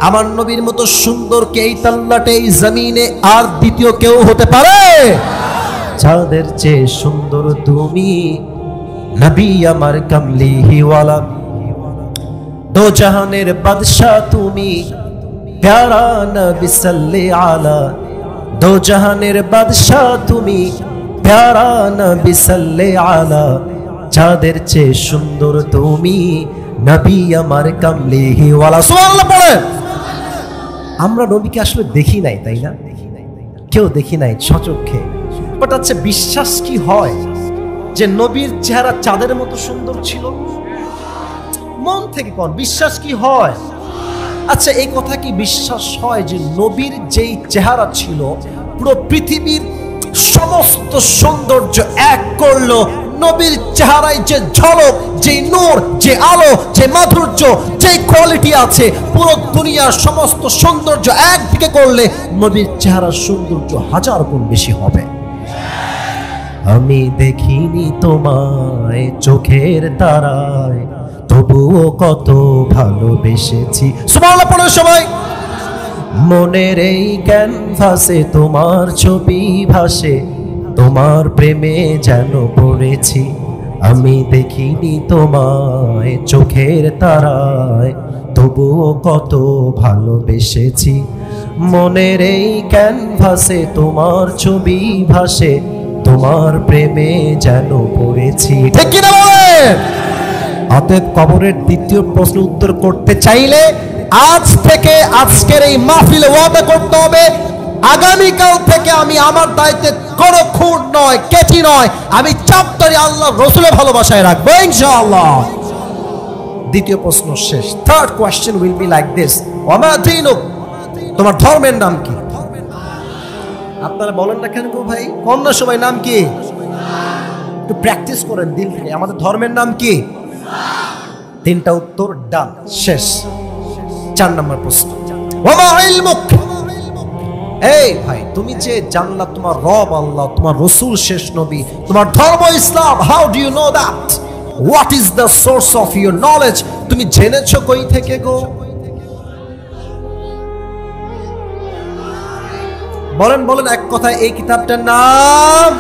আমার নবীর মতো সুন্দর কে এই তাল্লাটে এই জমিনে আর দ্বিতীয় কেউ হতে পারে? যাদের চেয়ে সুন্দর তুমি, নবী আমার কামলিওয়ালা, দো জাহানের বাদশা তুমি, প্যারা নবী সাল্লি আলা, দো জাহানের বাদশা তুমি, প্যারা নবী সাল্লি আলা, যাদের চেয়ে সুন্দর তুমি, নবী আমার কামলিওয়ালা। সুবহানাল্লাহ পড়ে। আমরা নবীকে আসলে দেখি নাই, তাই না? কেউ দেখি নাই সচক্ষে, বাট আচ্ছা বিশ্বাস কি হয় যে নবীর চেহারা চাঁদের মতো সুন্দর ছিল? মন থেকে কোন বিশ্বাস কি হয়? আচ্ছা এই কথা কি বিশ্বাস হয় যে নবীর যেই চেহারা ছিল, পুরো পৃথিবীর সমস্ত সৌন্দর্য এক করলো নবীর চেহারায় যে ঝলক, যে নূর, যে আলো, যে মাধুর্য, যে কোয়ালিটি আছে, পুরো দুনিয়ার সমস্ত সৌন্দর্য একদিকে করলে নবীর চেহারার সৌন্দর্য হাজার গুণ বেশি হবে। আমি দেখিনি তোমায় চোখের তারায়, তবুও কত ভালোবেসেছি। সুবহানাল্লাহ পড়ো সবাই। মনের এই ক্যানভাসে তোমার ছবি ভাসে, তোমার প্রেমে যেন পড়েছি। আমি দেখিনি তোমায় চোখের তারায়, তবুও কত ভালোবেসেছি। মনের এই ক্যানভাসে তোমার ছবি ভাসে, তোমার প্রেমে যেন পড়েছি। ঠিক কি না বলেন? অতএব কবরের দ্বিতীয় প্রশ্ন উত্তর করতে চাইলে আজ থেকে, আজকের এই মাহফিলে ওয়াদা করতে হবে, আগামীকাল থেকে আমি আমার দায়িত্বে কোনো খুঁট নয়, কেচি নয়, আমি চাপদারি আল্লাহ রসুলের ভালোবাসায় রাখবো ইনশাআল্লাহ। দ্বিতীয় প্রশ্ন শেষ। Third question will be like this, ওমা দীনুক, তোমার ধর্মের নাম কি? আপনারা বলেন না কেন গো ভাই? কন্যা সবাই নাম কি? একটু প্র্যাকটিস করেন দিল থেকে। আমাদের ধর্মের নাম কি? তিনটা উত্তর ডান, শেষ। 4 নম্বর প্রশ্ন, ওমা ইলমুক, এই ভাই তুমি যে জানলা তোমার রব আল্লাহ, তোমার রসুল শেষ নবী, তোমার ধর্ম ইসলাম, how do you know that? What is the source of your knowledge? তুমি জেনেছো কই থেকে গো? বলেন বলেন এক কথায় এই কিতাবটার নাম।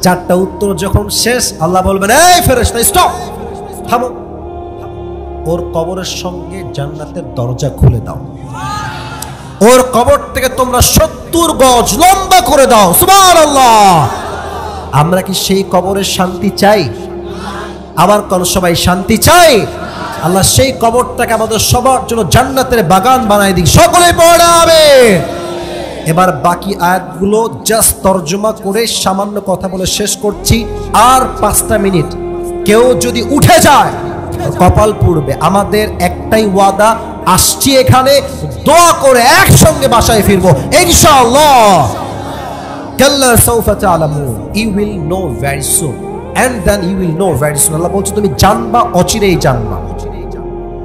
4টা উত্তর যখন শেষ, আল্লাহ বলবেন এই ফেরেশতা স্টপ, থামো, ওর কবরের সঙ্গে জান্নাতের দরজা খুলে দাও, ওর কবর থেকে তোমরা 70 গজ লম্বা করে দাও। সুবহানাল্লাহ। আমরা কি সেই কবরের শান্তি চাই? আবার কোন সবাই শান্তি চাই? আল্লাহ সেই কবরটাকে আমাদের সবার জন্য জান্নাতের বাগান বানাই দিক। সকলেই পড়ে আমিন। এবার বাকি আয়াতগুলো জাস্ট তরজমা করে সামান্য কথা বলে শেষ করছি। আর 5টা মিনিট। কেউ যদি উঠে যায় কপাল পুড়বে। আমাদের একটাই ওয়াদা, আসছি এখানে দোয়া করে একসঙ্গে বাসায় ফিরবো ইনশাআল্লাহ। কাল্লা সাউফা তা'লামুন, you will know very soon, and then you will know very soon. আল্লাহ বলছে তুমি জানবা, অচিরেই জানবা।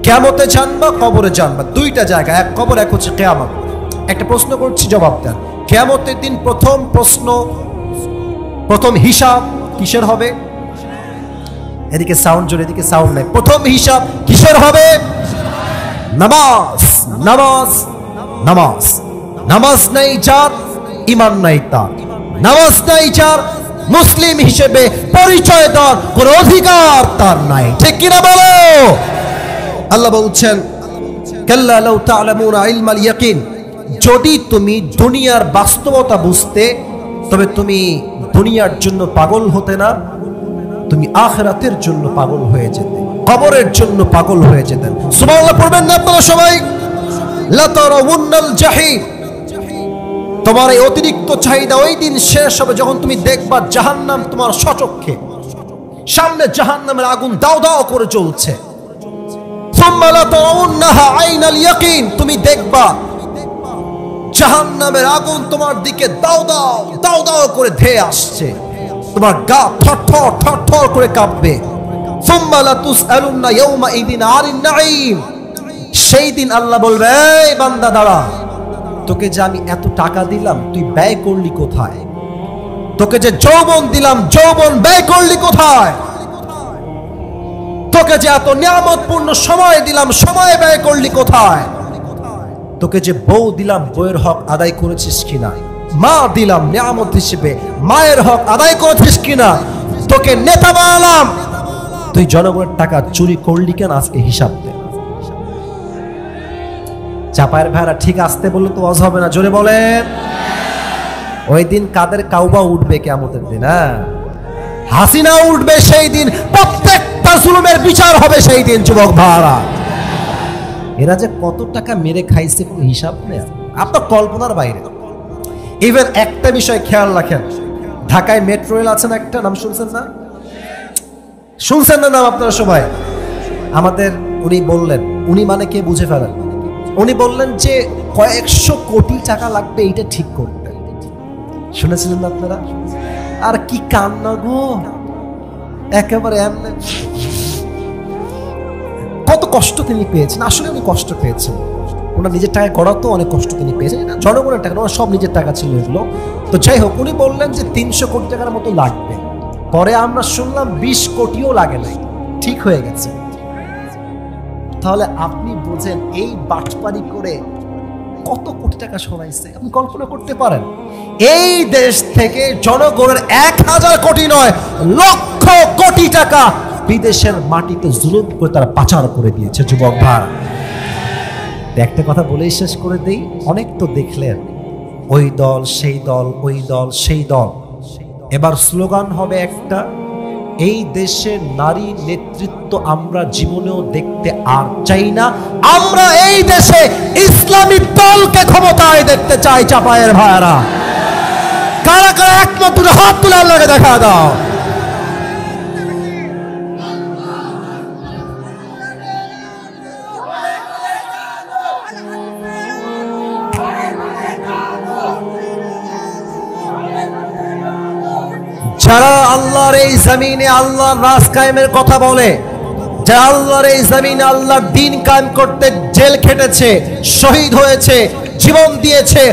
কিয়ামতে জানবা, কবরে জানবা, দুইটা জায়গা, এক কবর এক হচ্ছে কিয়ামত। একটা প্রশ্ন করছি, জবাব দেন। কিয়ামতের দিন প্রথম প্রশ্ন, প্রথম হিসাব কিসের হবে? এদিকে সাউন্ড জোরে, এদিকে সাউন্ড নাই। প্রথম হিসাব কিসের হবে? নামাজ, নামাজ, নামাজ। নামাজ নাই যার, ঈমান নাই তার। নামাজ নাই যার, মুসলিম হিসেবে পরিচয় দেওয়ার কোনো অধিকার তার নাই। ঠিক কিনা বলো? আল্লাহ বলছেন কাল্লা লাউ তা'লামুনা ইলমাল ইয়াকিন, যদি তুমি দুনিয়ার বাস্তবতা বুঝতে তবে তুমি দুনিয়ার জন্য পাগল হতে না, তুমি আখিরাতের জন্য পাগল হয়ে যেতে, কবরের জন্য পাগল হয়ে যেতেন। সুবহানাল্লাহ পড়বেন না আপনারা সবাই? লা তারাউন্নাল জাহিম, তোমার এই অতিরিক্ত চাহিদা ওই দিন শেষ হবে যখন তুমি দেখবা জাহান্নাম তোমার সচক্ষে সামনে, জাহান্নামের আগুন দাও দাও করে জ্বলছে। সুম্মা লা তারাউন্নাহা আইনাল ইয়াকিন, তুমি দেখবা জাহান্নামের আগুন তোমার দিকে দাও দাও দাও দাও করে ধেয়ে আসছে, তোমার গা থরথর থরথর করে কাঁপবে। সুম্মা লা তুসআলুন্না ইয়াওমা ইদিন আনিন নাঈম, সেই দিন আল্লাহ বলবে এই বান্দা দাঁড়া, তোকে যে আমি এত টাকা দিলাম তুই ব্যয় করলি কোথায়? তোকে যে যৌবন দিলাম যৌবন ব্যয় করলি কোথায়? তোকে যে এত নিয়ামতপূর্ণ সময় দিলাম সময় ব্যয় করলি কোথায়? তোকে যে বউ দিলাম বউয়ের হক আদায় করেছিস কিনা? মা দিলাম নিয়ামত হিসেবে, মায়ের হক আদায় করেছিস কিনা? তোকে নেতা বানালাম, তুই জনগণের টাকা চুরি করলি কেন? আজকে হিসাব দে। চাপায়ের ভাইরা ঠিক আসতে বললে তো ওয়াজ হবে না, জোরে বলেন। ওই দিন কাদের কাউবা উঠবে কিয়ামতের দিন? হাসিনা উঠবে সেই দিন, প্রত্যেকটা জুলুমের বিচার হবে সেই দিন। যুবক ভাইরা, এরা যে কত টাকা মেরে খাইছে কোনো হিসাব নেই, আপনার কল্পনার বাইরে। ইভেন একটা বিষয় খেয়াল রাখেন, ঢাকায় মেট্রো রেল আছে না একটা, নাম শুনছেন না? শুনছেন না নাম আপনারা সবাই? আমাদের উনি বললেন, উনি মানে কে বুঝে ফেলেন, উনি বললেন যে কয়েকশো কোটি টাকা লাগবে এইটা ঠিক করতে। শুনেছিলেন না আপনারা? আর কি কান্না গো, একেবারে এমনি। কত কষ্ট তিনি পেয়েছেন, আসলে উনি কষ্ট পেয়েছেন। ওনার নিজের টাকায় করা তো অনেক কষ্ট তিনি পেয়েছেন, জনগণের টাকা, ওনার সব নিজের টাকা ছিল এগুলো। তো যাই হোক, উনি বললেন যে 300 কোটি টাকার মতো লাগবে। পরে আমরা শুনলাম 20 কোটিও লাগে নাই, ঠিক হয়ে গেছে। তাহলে আপনি বোঝেন এই বাটপারি করে কত কোটি টাকা সরাইছে, আপনি কল্পনা করতে পারেন? এই দেশ থেকে জনগণের 1000 কোটি নয়, লক্ষ কোটি টাকা বিদেশের মাটিতে জুলুম করে তারা পাচার করে দিয়েছে। যুবক ভাই, একটা কথা বলেই শেষ করে দেই। অনেক তো দেখলেন, ওই দল সেই দল, ওই দল সেই দল। এবার স্লোগান হবে একটা, এই দেশের নারী নেতৃত্ব আমরা জীবনেও দেখতে আর চাই না, আমরা এই দেশে ইসলামী দলকে ক্ষমতায় দেখতে চাই। চাপায়ের ভাইরা, কারা কারা একমাত্র হাত তুলে আল্লাহকে দেখা দাও। যারা আল্লাহর এই জমিনে আল্লাহর রাজ কায়েমের কথা বলে, যারা আল্লাহর এই জমিনে আল্লাহর দ্বীন কায়েম করতে জেল খেটেছে, শহীদ হয়েছে, জীবন দিয়েছে,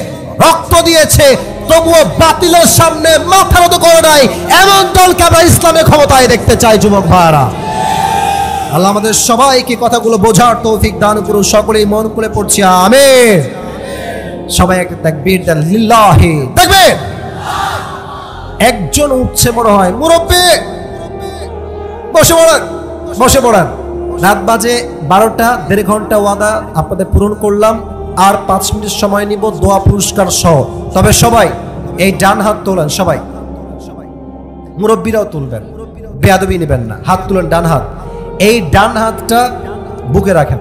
রক্ত দিয়েছে, তবুও বাতিলের সামনে মাথা নত করে নাই, এমন দলকে আমরা ইসলামের ক্ষমতায় দেখতে চাই। যুবক ভাইরা, আল্লাহ আমাদের সবাইকে কথাগুলো বোঝার তৌফিক দান করুন। সকলেই মন খুলে পড়ছি আমিন। সবাই একটা তাকবীর দেন, লিল্লাহি তাকবীর। একজন উঠছে মনে হয়, মুরব্বি বসে পড়েন, বসে পড়েন। রাত বাজে 12টা, 1.5 ঘন্টা ওয়াদা আপনাদের পূরণ করলাম, আর 5 মিনিট সময় নিব দোয়া পুরস্কার সহ। তবে সবাই এই ডান হাত তোলেন, সবাই মুরব্বিরাও তুলবেন, বেয়াদবি নেবেন না, হাত তুলেন ডান হাত। এই ডান হাতটা বুকে রাখেন।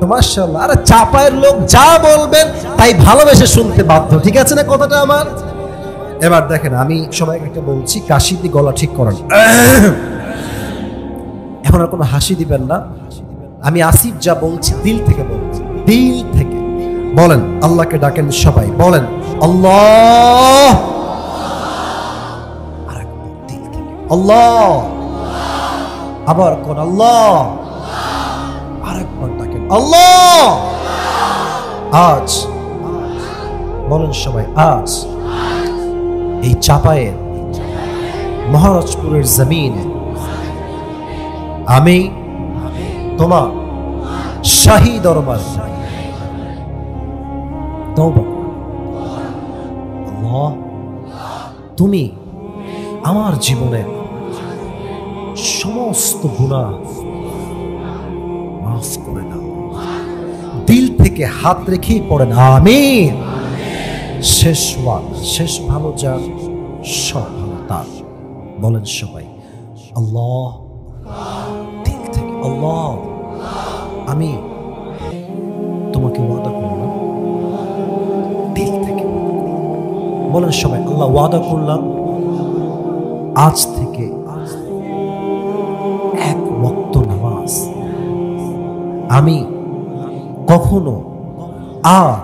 তো মাশাআল্লাহ, আরে চাপায়ের লোক যা বলবেন তাই ভালোবেসে শুনতে বাধ্য, ঠিক আছে না কথাটা আমার? এবার দেখেন, আমি সবাইকে একটা বলছি, কাশি দিয়ে গলা ঠিক করেন। এখন আর কোনো হাসি দিবেন না, আমি আসিফ যা বলছি দিল থেকে বলছি, দিল থেকে বলেন। আল্লাহকে ডাকেন সবাই, বলেন আল্লাহ। আরেকবার দিল থেকে আল্লাহ, আবার কোন আল্লাহ, আরেকবার ডাকেন আল্লাহ। আজ বলেন সবাই, আজ এই চাপায়ের মহারাজপুরের জমিনে আমি তোমার শাহী দরবার তওবা, আল্লাহ তুমি আমার জীবনের সমস্ত গুনাহ মাফ করে দাও। দিল থেকে হাত রেখেই পড়েন আমিন। শেষ ওয়াক, শেষ ভালো যার সব ভালো তার। বলেন সবাই আল্লাহ, দিল থেকে আল্লাহ আমি তোমাকে ওয়াদা করলাম, দিল থেকে বলেন সবাই আল্লাহ ওয়াদা করলাম আজ থেকে এক ওয়াক্ত নামাজ আমি কখনো আর,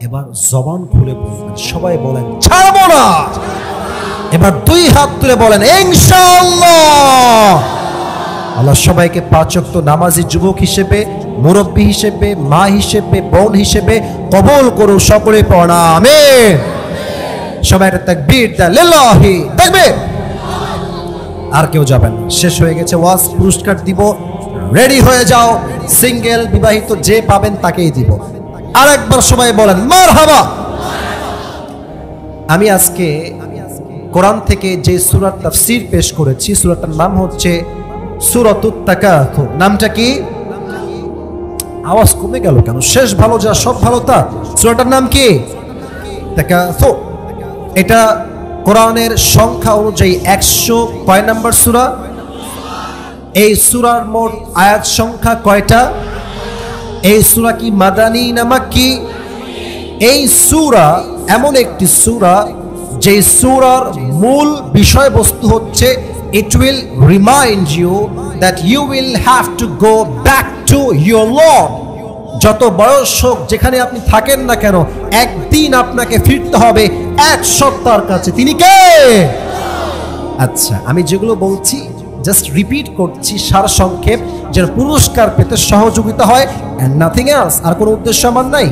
এবার জবান খুলে বলবেন সবাই, বলেন ছাড়বো না। এবার দুই হাত তুলে বলেন ইনশাআল্লাহ। আল্লাহ সবাইকে 5 ওয়াক্ত নামাজি যুবক হিসেবে, মুরব্বী হিসেবে, মা হিসেবে, বোন হিসেবে কবুল করুন। সকলে পড়া আমিন। সবাই একটা তাকবীর দেন, লিল্লাহি তাকবীর। আর কেউ যাবেন না, শেষ হয়ে গেছে ওয়াজ। পুরস্কার দিব, রেডি হয়ে যাও। সিঙ্গেল বিবাহিত যে পাবেন তাকেই দিব। আরেকবার সবাই বলেন মারহাবা। আমি আজকে কোরআন থেকে যে সূরার তাফসীর পেশ করেছি, সূরাটার নাম হচ্ছে সূরাতুত তাকাসুর। নামটা কি? আওয়াজ কমে গেল কেন? শেষ ভালো যা সব ভালো তা। সূরাটার নাম কি? তাকাসুর। এটা কোরআনের সংখ্যা অনুযায়ী 100 কয় নাম্বার সূরা? এই সূরার মোট আয়াত সংখ্যা কয়টা? এই সূরা কি মাদানী না মাক্কি? এই সূরা এমন একটি সূরা যে সূরার মূল বিষয়বস্তু হচ্ছে it will remind you that you will have to go back to your Lord. যত বয়স হোক, যেখানে আপনি থাকেন না কেন, একদিন আপনাকে ফিরতে হবে এক সত্তার কাছে। তিনি কে? আচ্ছা, আমি যেগুলো বলছি জাস্ট রিপিট করছি সার সংক্ষেপ, যেন পুরস্কার পেতে সহযোগিতা হয়, এন্ড নাথিং এলস। আর কোনো উদ্দেশ্য আমার নাই।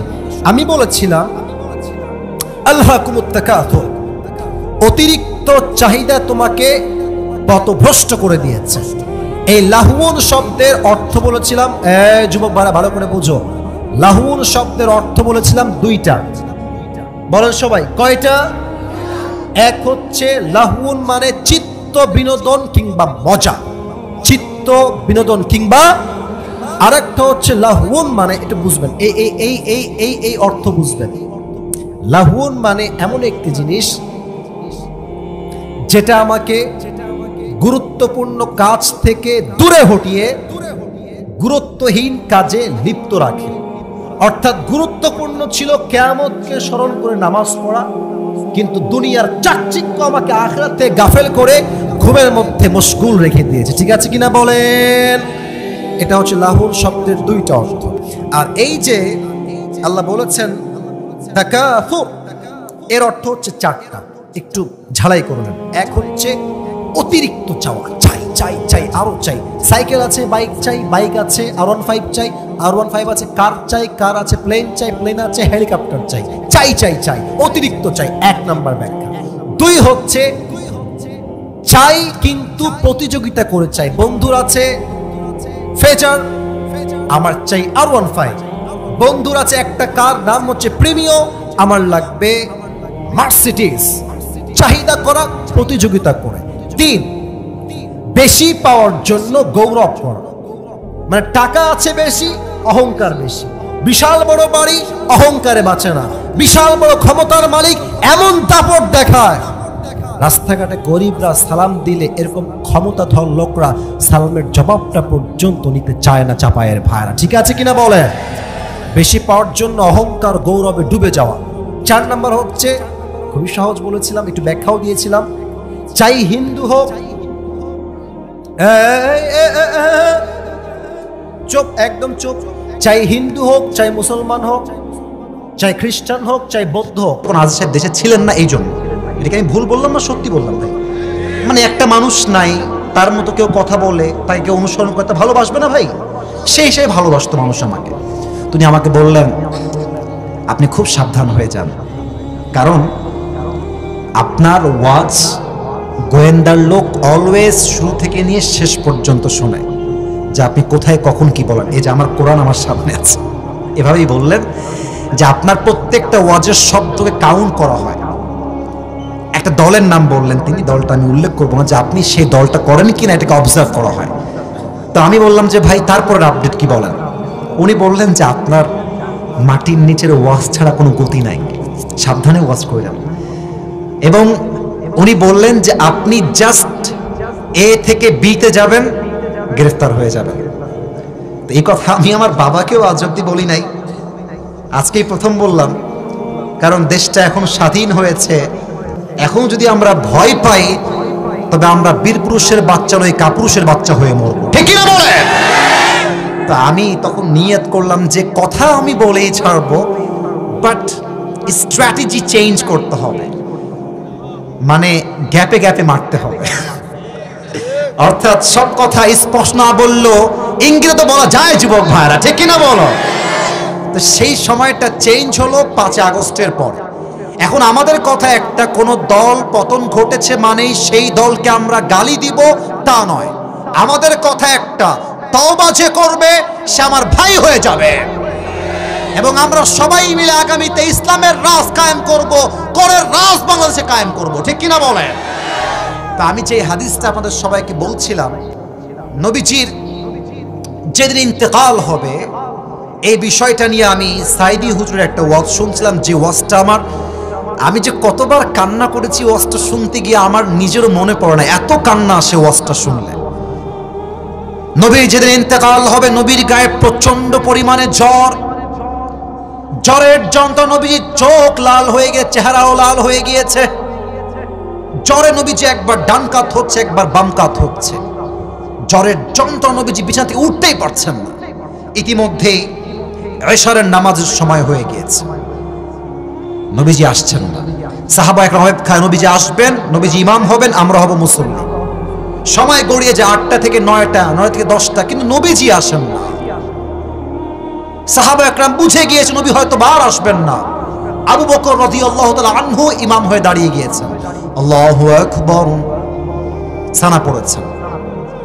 আমি বলেছিলাম আলহাকুমুত তাকাসুর, অতিরিক্ত চাহিদা তোমাকে পথভ্রষ্ট করে দিয়েছে। এই লাহুন শব্দের অর্থ বলেছিলাম, যুবক ভাইরা ভালো করে বুঝো, লাহুন শব্দের অর্থ বলেছিলাম দুইটা। বলেন সবাই কয়টা? এক হচ্ছে লাহুন মানে চিত্ত বিনোদন কিংবা মজা, চিত্ত বিনোদন কিংবা, আরেকটা হচ্ছে লাহুন মানে, এটা বুঝবেন, এই এই এই এই এই এই অর্থ বুঝবেন। লাহুন মানে এমন একটি জিনিস যেটা আমাকে গুরুত্বপূর্ণ কাজ থেকে দূরে হটিয়ে গুরুত্বহীন কাজে লিপ্ত রাখে। অর্থাৎ গুরুত্বপূর্ণ ছিল কিয়ামতকে স্মরণ করে নামাজ পড়া, কিন্তু দুনিয়ার চাকচিক্য আমাকে আখিরাত থেকে গাফেল করে ঘুমের মধ্যে মশগুল রেখে দিয়েছে। ঠিক আছে কিনা বলেন? এটা হচ্ছে লাহুন শব্দের দুইটা অর্থ। আর এই যে আল্লাহ বলেছেন তাকাসুর, এর অর্থ হচ্ছে চারটা, একটু ঝালাই করে নেন। এক হচ্ছে অতিরিক্ত চাওয়া, চাই চাই চাই আরো চাই। সাইকেল আছে, বাইক চাই, বাইক আছে, R15 চাই, R15 আছে, কার চাই, কার আছে, প্লেন চাই, প্লেন আছে, হেলিকপ্টার চাই, চাই চাই চাই, অতিরিক্ত চাই। এক নাম্বার ব্যাখ্যা। দুই হচ্ছে চাই কিন্তু প্রতিযোগিতা করে চাই। বন্ধুর আছে ফেজার, আমার চাই R15। বন্ধুর আছে একটা কার, নাম হচ্ছে প্রিমিও, আমার লাগবে মার্সিডিজ। চাহিদা করা, প্রতিযোগিতা করে। তিন, বেশি পাওয়ার জন্য গৌরব করা, মানে টাকা আছে বেশি, অহংকার বেশি। বিশাল বড় বাড়ি, অহংকারে বাঁচে না। বিশাল বড় ক্ষমতার মালিক, এমন দাপট দেখায়, রাস্তাঘাটে গরিবরা সালাম দিলে এরকম ক্ষমতাধর লোকরা সালামের জবাবটা পর্যন্ত নিতে চায় না চাপায়ের ভাইরা। ঠিক আছে কিনা বলে? বেশি পাওয়ার জন্য অহংকার, গৌরবে ডুবে যাওয়া। 4 নাম্বার হচ্ছে, খুবই সহজ বলেছিলাম, একটু ব্যাখ্যাও দিয়েছিলাম, চাই হিন্দু হোক, চুপ, একদম চুপ। চাই হিন্দু হোক, চাই মুসলমান হোক, চাই খ্রিস্টান হোক, চাই বৌদ্ধ হোক। কোন আজ সাহেব দেশে ছিলেন না, এই জন্য। এটাকে আমি ভুল বললাম না সত্যি বললাম ভাই? মানে একটা মানুষ নাই, তার মতো কেউ কথা বলে, তাই কেউ অনুসরণ করতে ভালোবাসবে না ভাই? সেই হিসেবে ভালোবাসতো মানুষ আমাকে। তিনি আমাকে বললেন, আপনি খুব সাবধান হয়ে যান, কারণ আপনার ওয়াজ গোয়েন্দার লোক অলওয়েজ শুরু থেকে নিয়ে শেষ পর্যন্ত শোনে, যে আপনি কোথায় কখন কি বলেন। এই যে আমার কোরআন আমার সামনে আছে, এভাবেই বললেন যে আপনার প্রত্যেকটা ওয়াজের শব্দকে কাউন্ট করা হয়। একটা দলের নাম বললেন তিনি, দলটা আমি উল্লেখ করবো না, যে আপনি সেই দলটা করেন কিনা এটাকে অবজার্ভ করা হয়। তো আমি বললাম যে ভাই তারপরের আপডেট কি বলেন? উনি বললেন যে আপনার মাটির নিচের ওয়াজ ছাড়া কোনো গতি নাই, সাবধানে ওয়াজ করলেন। এবং উনি বললেন যে আপনি জাস্ট এ থেকে বিতে যাবেন, গ্রেফতার হয়ে যাবেন। তো এই কথা আমি আমার বাবাকেও আজ অব্দি বলি নাই, আজকেই প্রথম বললাম। কারণ দেশটা এখন স্বাধীন হয়েছে, এখন যদি আমরা ভয় পাই তবে আমরা বীর পুরুষের বাচ্চা নয়, কাপুরুষের বাচ্চা হয়ে মরবো, ঠিক কি না বলেন? তা আমি তখন নিয়ত করলাম যে কথা আমি বলেই ছাড়বো, বাট স্ট্র্যাটেজি চেঞ্জ করতে হবে, মানে গ্যাপে গ্যাপে মারতে হবে। অর্থাৎ সব কথা স্পষ্ট না বললেও ইঙ্গিতে তো বলা যায় যুবক ভাইরা, ঠিক কিনা বলো? তো সেই সময়টা চেঞ্জ হলো 5 আগস্টের পর। এখন আমাদের কথা একটা, কোন দল পতন ঘটেছে মানেই সেই দলকে আমরা গালি দিব তা নয়। আমাদের কথা একটা, তওবা যে করবে সে আমার ভাই হয়ে যাবে, এবং আমরা সবাই মিলে আগামীতে ইসলামের রাজ কায়েম করব, করের রাজ বাংলাদেশে কায়েম করব, ঠিক কিনা বলেন? তা আমি যে হাদিসটা আপনাদের সবাইকে বলছিলাম, নবীজির যেদিন ইন্তেকাল হবে এই বিষয়টা নিয়ে আমি সাইদি হুজুরের একটা ওয়াজ শুনছিলাম, যে ওয়াজটা আমি যে কতবার কান্না করেছি ওয়াজটা শুনতে গিয়ে আমার নিজেরও মনে পড়ে না, এত কান্না আসে ওয়াজটা শুনলে। নবীর যেদিন ইন্তেকাল হবে, নবীর গায়ে প্রচন্ড পরিমাণে জ্বর, জ্বরের যন্ত্রণা, নবীর চোখ লাল হয়ে গিয়ে, চেহারাও লাল হয়ে গিয়েছে। জ্বরে নবীজি একবার ডান কাত হচ্ছে, একবার বাম কাত হচ্ছে। জ্বরের যন্ত্রণা, নবীজি বিছানা থেকে উঠতেই পারছেন না। ইতিমধ্যেই এশারের নামাজের সময় হয়ে গিয়েছে, নবীজি আসছেন না। সাহাবা একরাম অপেক্ষায়, নবীজি আসবেন, নবীজি ইমাম হবেন, আমরা হব মুসল্লি। সময় গড়িয়ে যায় 8টা থেকে 9টা, 9 থেকে 10টা, কিন্তু নবীজি আসেন না। সাহাবা একরাম বুঝে গিয়েছে নবী হয়তো বার আসবেন না। আবু বকর রাদিয়াল্লাহু তাআলা আনহু ইমাম হয়ে দাঁড়িয়ে গিয়েছেন, আল্লাহু আকবার সানা পড়েছেন,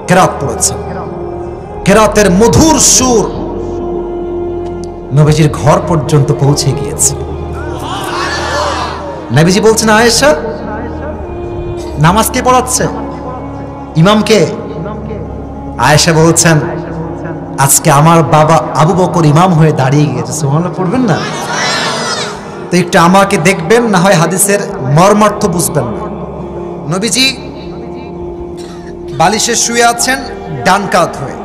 কেরাত পড়েছেন। কেরাতের মধুর সুর নবীজির ঘর পর্যন্ত পৌঁছে গিয়েছে। নবীজি বলছেন, আয়েশা নামাজ কে পড়াচ্ছে? ইমামকে? আয়েশা বলছেন, আজকে আমার বাবা আবু বকর ইমাম হয়ে দাঁড়িয়ে গিয়েছে। সুবহানাল্লাহ পড়বেন না? তো একটু আমাকে দেখবেন, না হয় হাদিসের মর্মার্থ বুঝবেন না। নবীজি বালিশে শুয়ে আছেন ডান কাত হয়ে।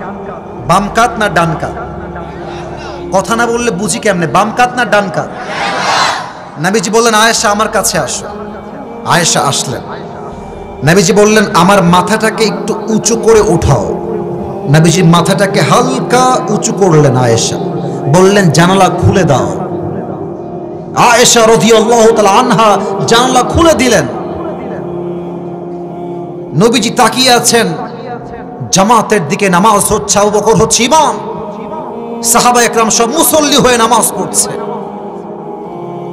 বাম কাত না ডান কাত? কথা না বললে বুঝি কেমনে, বাম কাত না ডান কাত? নবীজি বললেন, আয়েশা আমার কাছে আসো। আয়েশা আসলেন। নবীজি বললেন, আমার মাথাটাকে একটু উঁচু করে উঠাও। নবীজি মাথাটাকে হালকা উঁচু করলেন। আয়েশা বললেন, জানালা খুলে দাও। আয়েশা রাদিয়াল্লাহু তাআলা আনহা জানালা খুলে দিলেন। নবীজি তাকিয়ে আছেন, জামাতের দিকে নামাজ হচ্ছে, আবু বকর হচ্ছে ইমাম, সাহাবা একরাম সব মুসল্লি হয়ে নামাজ পড়ছে।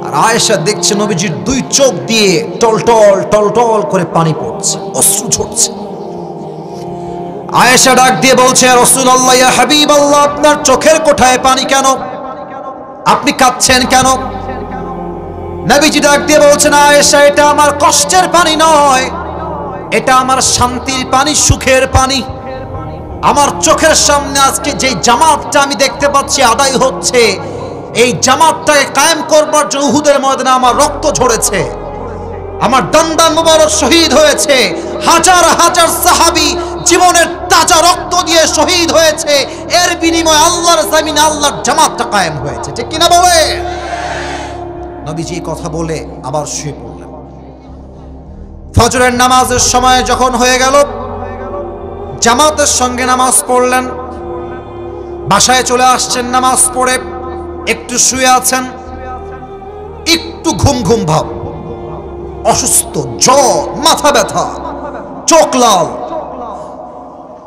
আর আয়েশা দেখছে নবীজির 2 চোখ দিয়ে টলটল টলটল করে পানি পড়ছে, অশ্রু ঝরছে। আয়েশা ডাক দিয়ে বলছে, রাসূলুল্লাহ, ইয়া হাবিবাল্লাহ, আপনার চোখের কোঠায় পানি কেন? আপনি কাঁদছেন কেন? নবীজি ডাক দিয়ে বলছেন, আয়েশা, এটা আমার কষ্টের পানি নয়, এটা আমার শান্তির পানি, সুখের পানি। আমার চোখের সামনে আজকে যে জামাতটা আমি দেখতে পাচ্ছি আদায় হচ্ছে, এই জামাতটাকে কায়েম করবার জন্য উহুদের ময়দানে আমার রক্ত ঝরেছে, আমার দন্দান মুবারক শহীদ হয়েছে, হাজার হাজার সাহাবী জীবনের তাজা রক্ত দিয়ে শহীদ হয়েছে, এর বিনিময়ে আল্লাহর জমিনে আল্লাহর জামাতটা কায়েম হয়েছে, ঠিক কিনা বলে? নবীজি কথা বলে আবার শুয়ে পড়লেন। ফজরের নামাজের সময় যখন হয়ে গেল, জামাতের সঙ্গে নামাজ পড়লেন, বাসায় চলে আসছেন, নামাজ পড়ে একটু শুয়ে আছেন, একটু ঘুম ঘুম ভাব, অসুস্থ, জ্বর, মাথা ব্যথা, চোখ লাল।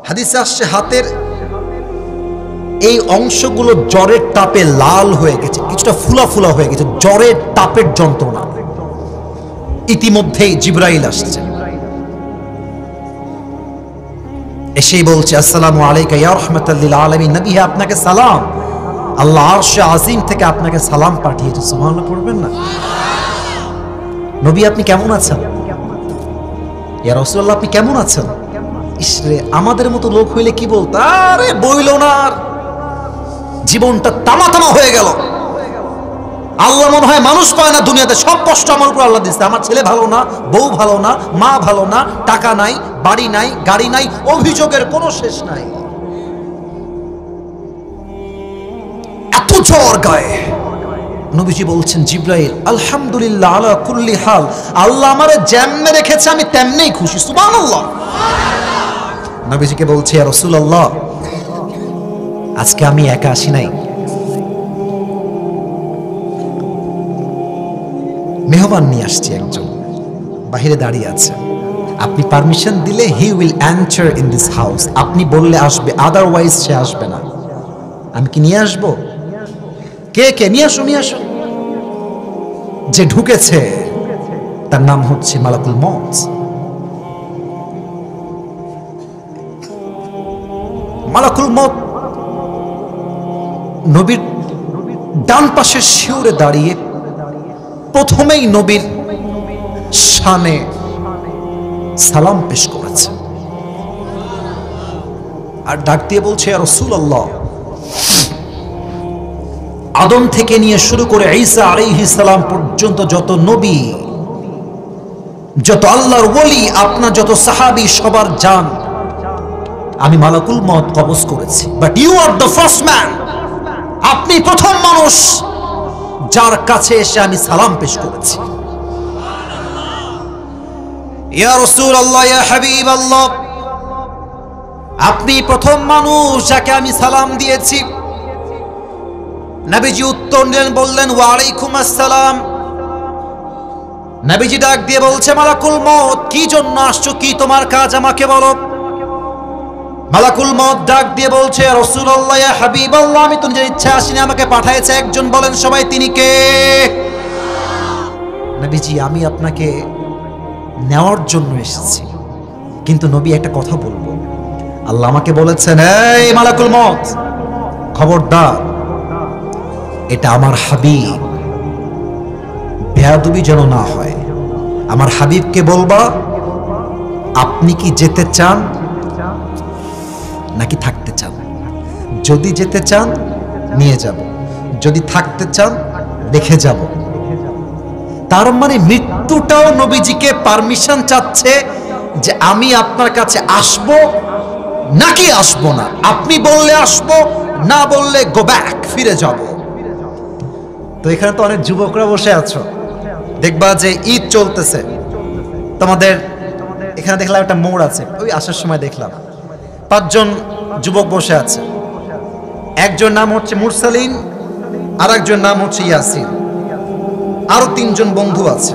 হাদিসে আসছে হাতের এই অংশগুলো জ্বরের তাপে লাল হয়ে গেছে, কিছুটা ফুলা ফুলা হয়ে গেছে, জ্বরের তাপের যন্ত্রণা। ইতিমধ্যেই জিবরাইল আসছে, এসেই বলছে আসসালামু আলাইকা ইয়া রাহমাতাল লিল আলামিন। নবী হে, আপনাকে সালাম, আল্লাহ আরশে আজিম থেকে আপনাকে সালাম পাঠিয়েছে। সুবহানাল্লাহ পড়বেন না? নবী আপনি কেমন আছেন? ইয়া রাসূলুল্লাহ আপনি কেমন আছেন? ইসরে, আমাদের মতো লোক হইলে কি বলতো, আরে বইল না, আর জীবনটা তামা তামা হয়ে গেল। আল্লাহ মনে হয় মানুষ পায় না দুনিয়াতে, সব কষ্ট আমার উপর আল্লাহ দিচ্ছে। আমার ছেলে ভালো না, বউ ভালো না, মা ভালো না, টাকা নাই, বাড়ি নাই, গাড়ি নাই, অভিযোগের কোনো শেষ নাই। এত জ্বর গায়ে। নবীজি বলছেন জিবরাইল, আলহামদুলিল্লাহ আলা কুল্লি হাল, আল্লাহ আমারে যেমনে রেখেছে আমি তেমনেই খুশি। সুবহানাল্লাহ। নবীজিকে বলছে, ইয়া রাসূলুল্লাহ, আজকে আমি একা আসি নাই, মেহমান নিয়ে আসছি, একজন বাহিরে দাঁড়িয়ে আছে। আপনি পারমিশন দিলে he will enter in this house, আপনি বললে আসবে, আদারওয়াইজ সে আসবে না। আমি কি নিয়ে আসবো? কে কে? নিয়ে আসো, নিয়ে আসো। যে ঢুকেছে তার নাম হচ্ছে মালাকুল মউত। মালাকুল মউত নবীর ডান পাশের শিউরে দাঁড়িয়ে প্রথমেই নবীর শানে সালাম পেশ করেছে, আর ডাক দিয়ে বলছে, ইয়া রাসূলুল্লাহ, আদম থেকে নিয়ে শুরু করে ঈসা আলাইহিস সালাম পর্যন্ত যত নবী, যত আল্লাহর ওলি, আপনার যত সাহাবী, সবার জান আমি মালাকুল মউত কবজ করেছি, but you are the first man, আপনি প্রথম মানুষ যার কাছে এসে আমি সালাম পেশ করেছি। ইয়া রাসূলুল্লাহ, ইয়া হাবিবাল্লাহ, আপনি প্রথম মানুষ যাকে আমি সালাম দিয়েছি। নবীজি উত্তর দিলেন, বললেন, ওয়া আলাইকুম আসসালাম। নবীজি ডাক দিয়ে বলছে, মালাকুল মউত, কি জন্য আসছো, কি তোমার কাজ, আমাকে বলো। মালাকুল মউত ডাক দিয়ে বলছে, রাসূলুল্লাহ, ইয়া হাবিবাল্লাহ, আমি তো নিজের ইচ্ছা আসিনি, আমাকে পাঠাইছে একজন, বলেন সবাই তিনি কে? নবীজি, আমি আপনাকে নেওয়ার জন্য এসেছি, কিন্তু নবী একটা কথা বলবো, আল্লাহ আমাকে বলেছেন, এই মালাকুল মউত, খবরদার, এটা আমার হাবিব, বেয়াদবি যেন না হয়। আমার হাবিবকে বলবা, আপনি কি যেতে চান নাকি থাকতে চান? যদি যেতে চান নিয়ে যাব, যদি থাকতে চান রেখে যাব। তার মানে মৃত্যুটাও নবীজিকে পারমিশন চাচ্ছে যে আমি আপনার কাছে আসব নাকি আসব না। আপনি বললে আসব, না বললে গো ব্যাক, ফিরে যাব। তো এখানে তো অনেক যুবকরা বসে আছো, দেখবা যে ঈদ চলতেছে, তোমাদের এখানে দেখলাম একটা মোড় আছে, ওই আসার সময় দেখলাম 5 জন যুবক বসে আছে। একজন নাম হচ্ছে মুরসালিন, আর একজন নাম হচ্ছে ইয়াসিন, আরো 3 জন বন্ধু আছে।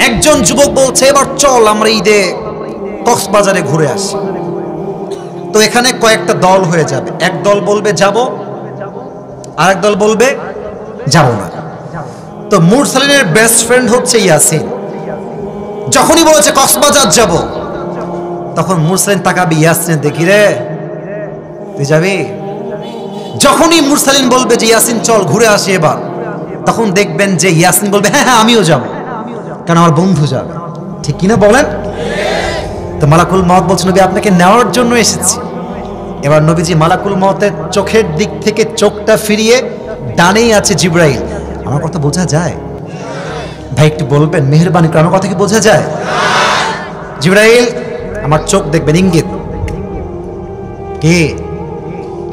একজন যুবক বলছে, এবার চল আমরা ঈদে কক্সবাজারে ঘুরে আসি। তো এখানে কয়েকটা দল হয়ে যাবে, এক দল বলবে যাব, আরেক দল বলবে যাব না। তো মুরসালিনের বেস্ট ফ্রেন্ড হচ্ছে ইয়াসিন, যখনই বলেছে কক্সবাজার যাব, তখন মুরসালিন তাকাবি, ইয়াসিন দেখি রে তুই যাবি? যখনই মুরসালিন বলবে যে ইয়াসিন চল ঘুরে আসি এবার, তখন দেখবেন যে ইয়াসিন বলবে হ্যাঁ হ্যাঁ আমিও যাব, কারণ আমার বন্ধু যাবে। ঠিক কিনা বলেন? তো মালাকুল মউত বলছে, নবী আপনাকে নেওয়ার জন্য এসেছি। এবার নবীজি মালাকুল মউতের চোখের দিক থেকে চোখটা ফিরিয়ে, ডানেই আছে জিবরাইল। আমার কথা বোঝা যায় ভাই? একটু বলবেন মেহেরবানি করে, আমার কথা কি বোঝা যায়? জিবরাইল আমার চোখ দেখবেন, ইঙ্গিত।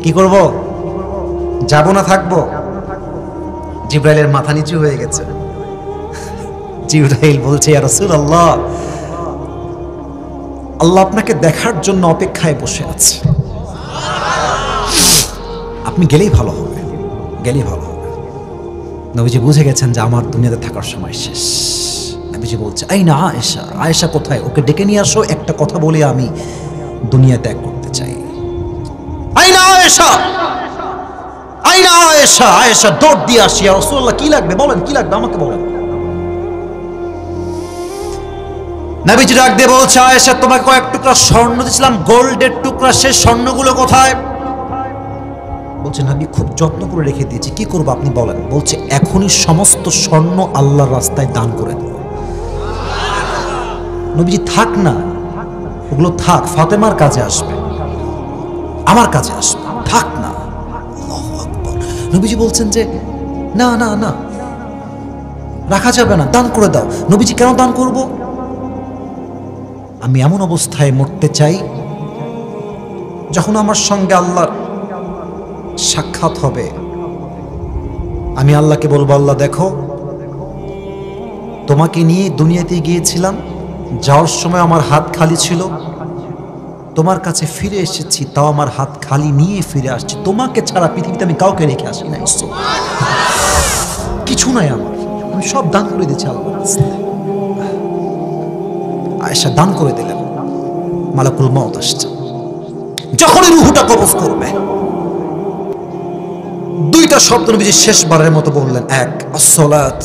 কি করব, যাব না থাকবো? জিবরাইলের মাথা নিচু হয়ে গেছে। জিবরাইল বলছে, ইয়া রাসূলুল্লাহ, আল্লাহ আপনাকে দেখার জন্য অপেক্ষায় বসে আছে। আপনি গেলেই ভালো হবে, গেলেই ভালো হবে। নবীজি বুঝে গেছেন যে আমার দুনিয়াতে থাকার সময় শেষ। নবীজি বলছে, এই না আয়েশা, আয়েশা কোথায়? ওকে ডেকে নিয়ে আসো, একটা কথা বলে আমি দুনিয়া ত্যাগ করতে চাই। এই না আয়েশা, এই না আয়েশা। আয়েশা দৌড় দিয়ে আসি, ইয়া রাসূলুল্লাহ কি লাগবে বলেন, কি লাগবে আমাকে বলেন। নবীজি ডাক দিয়ে বলছে, আয়েশা তোমাকে কয়েক টুকরা স্বর্ণ দিয়েছিলাম, গোল্ডের টুকরা, সেই স্বর্ণগুলো কোথায়? বলছে, নবী খুব যত্ন করে রেখে দিয়েছি, কি করবো আপনি বলেন। বলছে, এখনই সমস্ত স্বর্ণ আল্লাহর রাস্তায় দান করে দেব। নবীজি, থাক না, ওগুলো থাক, ফাতেমার কাজে আসবে, আমার কাজে আসবে, থাক না। আল্লাহু আকবার। নবীজি বলছেন যে না না না, রাখা যাবে না, দান করে দাও। নবীজি, কেন দান করব? আমি এমন অবস্থায় মরতে চাই যখন আমার সঙ্গে আল্লাহর সাক্ষাৎ হবে, আমি আল্লাহকে বলবো, আল্লাহ দেখো, তোমাকে নিয়ে দুনিয়াতে গিয়েছিলাম, যাওয়ার সময় আমার হাত খালি ছিল, তোমার কাছে ফিরে এসেছি, তাও আমার হাত খালি নিয়ে ফিরে আসছি। তোমাকে ছাড়া পৃথিবীতে আমি কাউকে রেখে আসি নাই, কিছু নাই আমার, আমি সব দান করে দিচ্ছি আল্লাহ। আয়েশা দান করে দিলেন। মালাকুল মউত আসছে। যখনই রুহুটা কবজ করবে, দুইটা শব্দ নবীজি শেষবারের মতো বললেন। এক, আসসালাত,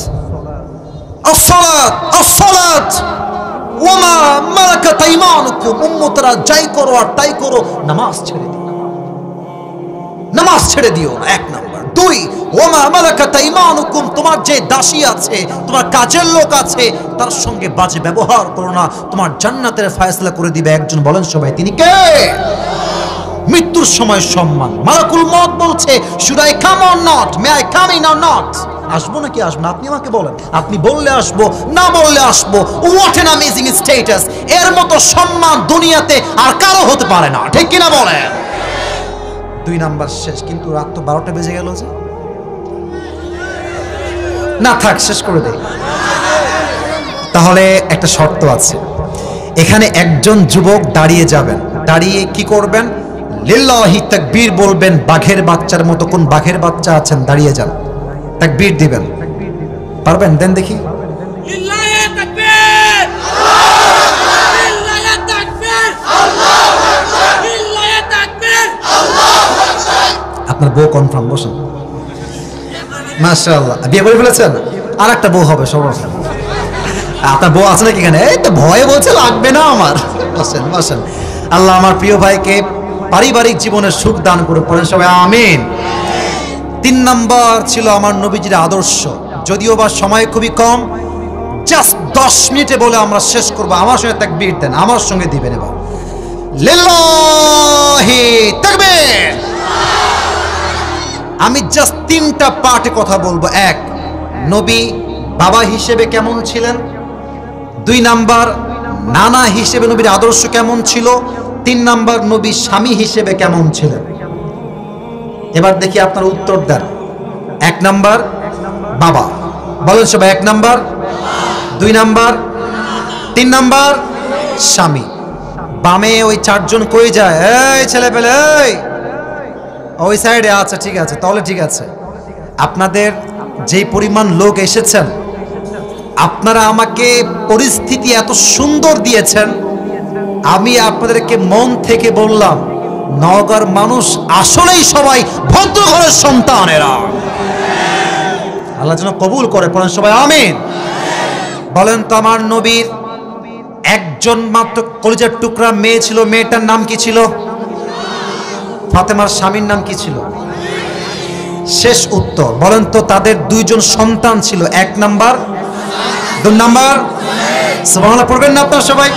আসসালাত, আসসালাত, ওমা মালাকাত আইমানুকুম। উম্মতরা যাই করো আর তাই করো, নামাজ ছেড়ে দিও, নামাজ ছেড়ে দিও না, এক নাম্বার। দুই, ওমা মালাকাত আইমানুকুম, তোমার যে দাসী আছে, তোমার কাজের লোক আছে, তার সঙ্গে বাজে ব্যবহার করো না, তোমার জান্নাতের ফয়সালা করে দিবে একজন। বলেন সবাই, তিনি কে? মৃত্যুর সময় সম্মান। মালাকুল মউত বলছে, should I come or not, may I come in or not? আসবো নাকি আসবো না? আপনি আমাকে বলেন, আপনি বললে আসবো, না বললে আসবো। What an amazing status! এর মতো সম্মান দুনিয়াতে আর কারো হতে পারে না, ঠিক কিনা বলেন? দুই নাম্বার শেষ। কিন্তু রাত তো 12টা বেজে গেল যে, না থাক, শেষ করে দেই। তাহলে একটা শর্ত আছে, এখানে একজন যুবক দাঁড়িয়ে যাবেন, দাঁড়িয়ে কি করবেন? লিল্লাহি তাকবীর বলবেন, বাঘের বাচ্চার মতো। কোন বাঘের বাচ্চা আছেন? দাঁড়িয়ে যান, তাকবীর দিবেন। পারবেন? দেন দেখি। লিল্লাহি তাকবীর, লিল্লাহি তাকবীর, আল্লাহু আকবার, লিল্লাহি তাকবীর, আল্লাহু আকবার। আপনার বউ কনফার্ম? বসুন। মাশাআল্লাহ, বিয়ে করে ফেলেছেন? আর একটা বউ হবে সবার। আপনার বউ আছে নাকি এখানে? এই তো ভয়ে বলছে লাগবে না আমার। বসেন বসেন। আল্লাহ আমার প্রিয় ভাইকে পারিবারিক জীবনের সুখ দান করে, পড়েন সবাই আমিন। 3 নাম্বার ছিল আমার নবীজির আদর্শ। যদিও বা সময় খুবই কম, জাস্ট 10 মিনিটে বলে আমরা শেষ করব। আমার সঙ্গে তাকবীর দেন, আমার সঙ্গে দিবেন এবার। লিল্লাহি তাকবীর। আমি জাস্ট 3টা পার্টে কথা বলবো। এক, নবী বাবা হিসেবে কেমন ছিলেন? 2 নাম্বার, নানা হিসেবে নবীর আদর্শ কেমন ছিল? 3 নাম্বার, নবী স্বামী হিসেবে কেমন ছিলেন? এবার দেখি আপনার উত্তর দেন। 1 নাম্বার বাবা, বলেন সবাই। 1 নাম্বার, 2 নাম্বার, 3 নাম্বার স্বামী। বামে ওই 4 জন কই যায়? এই ছেলে পেলে, এই ওই সাইডে। আচ্ছা ঠিক আছে, তাহলে ঠিক আছে। আপনাদের যেই পরিমাণ লোক এসেছেন, আপনারা আমাকে পরিস্থিতি এত সুন্দর দিয়েছেন, আমি আপনাদেরকে মন থেকে বললাম, নওগাঁর মানুষ আসলেই সবাই ভদ্র ঘরের সন্তানেরা। আল্লাহ যেন কবুল করে, পড়েন সবাই আমিন। বলেন তো, আমার নবীর একজন মাত্র কলিজার টুকরা মেয়ে ছিল, মেয়েটার নাম কি ছিল? ফাতেমার স্বামীর নাম কি ছিল? শেষ উত্তর। বলেন তো, তাদের 2 জন সন্তান ছিল। 1 নাম্বার, 2 নাম্বার। সুবহানাল্লাহ পড়বেন না আপনারা সবাই?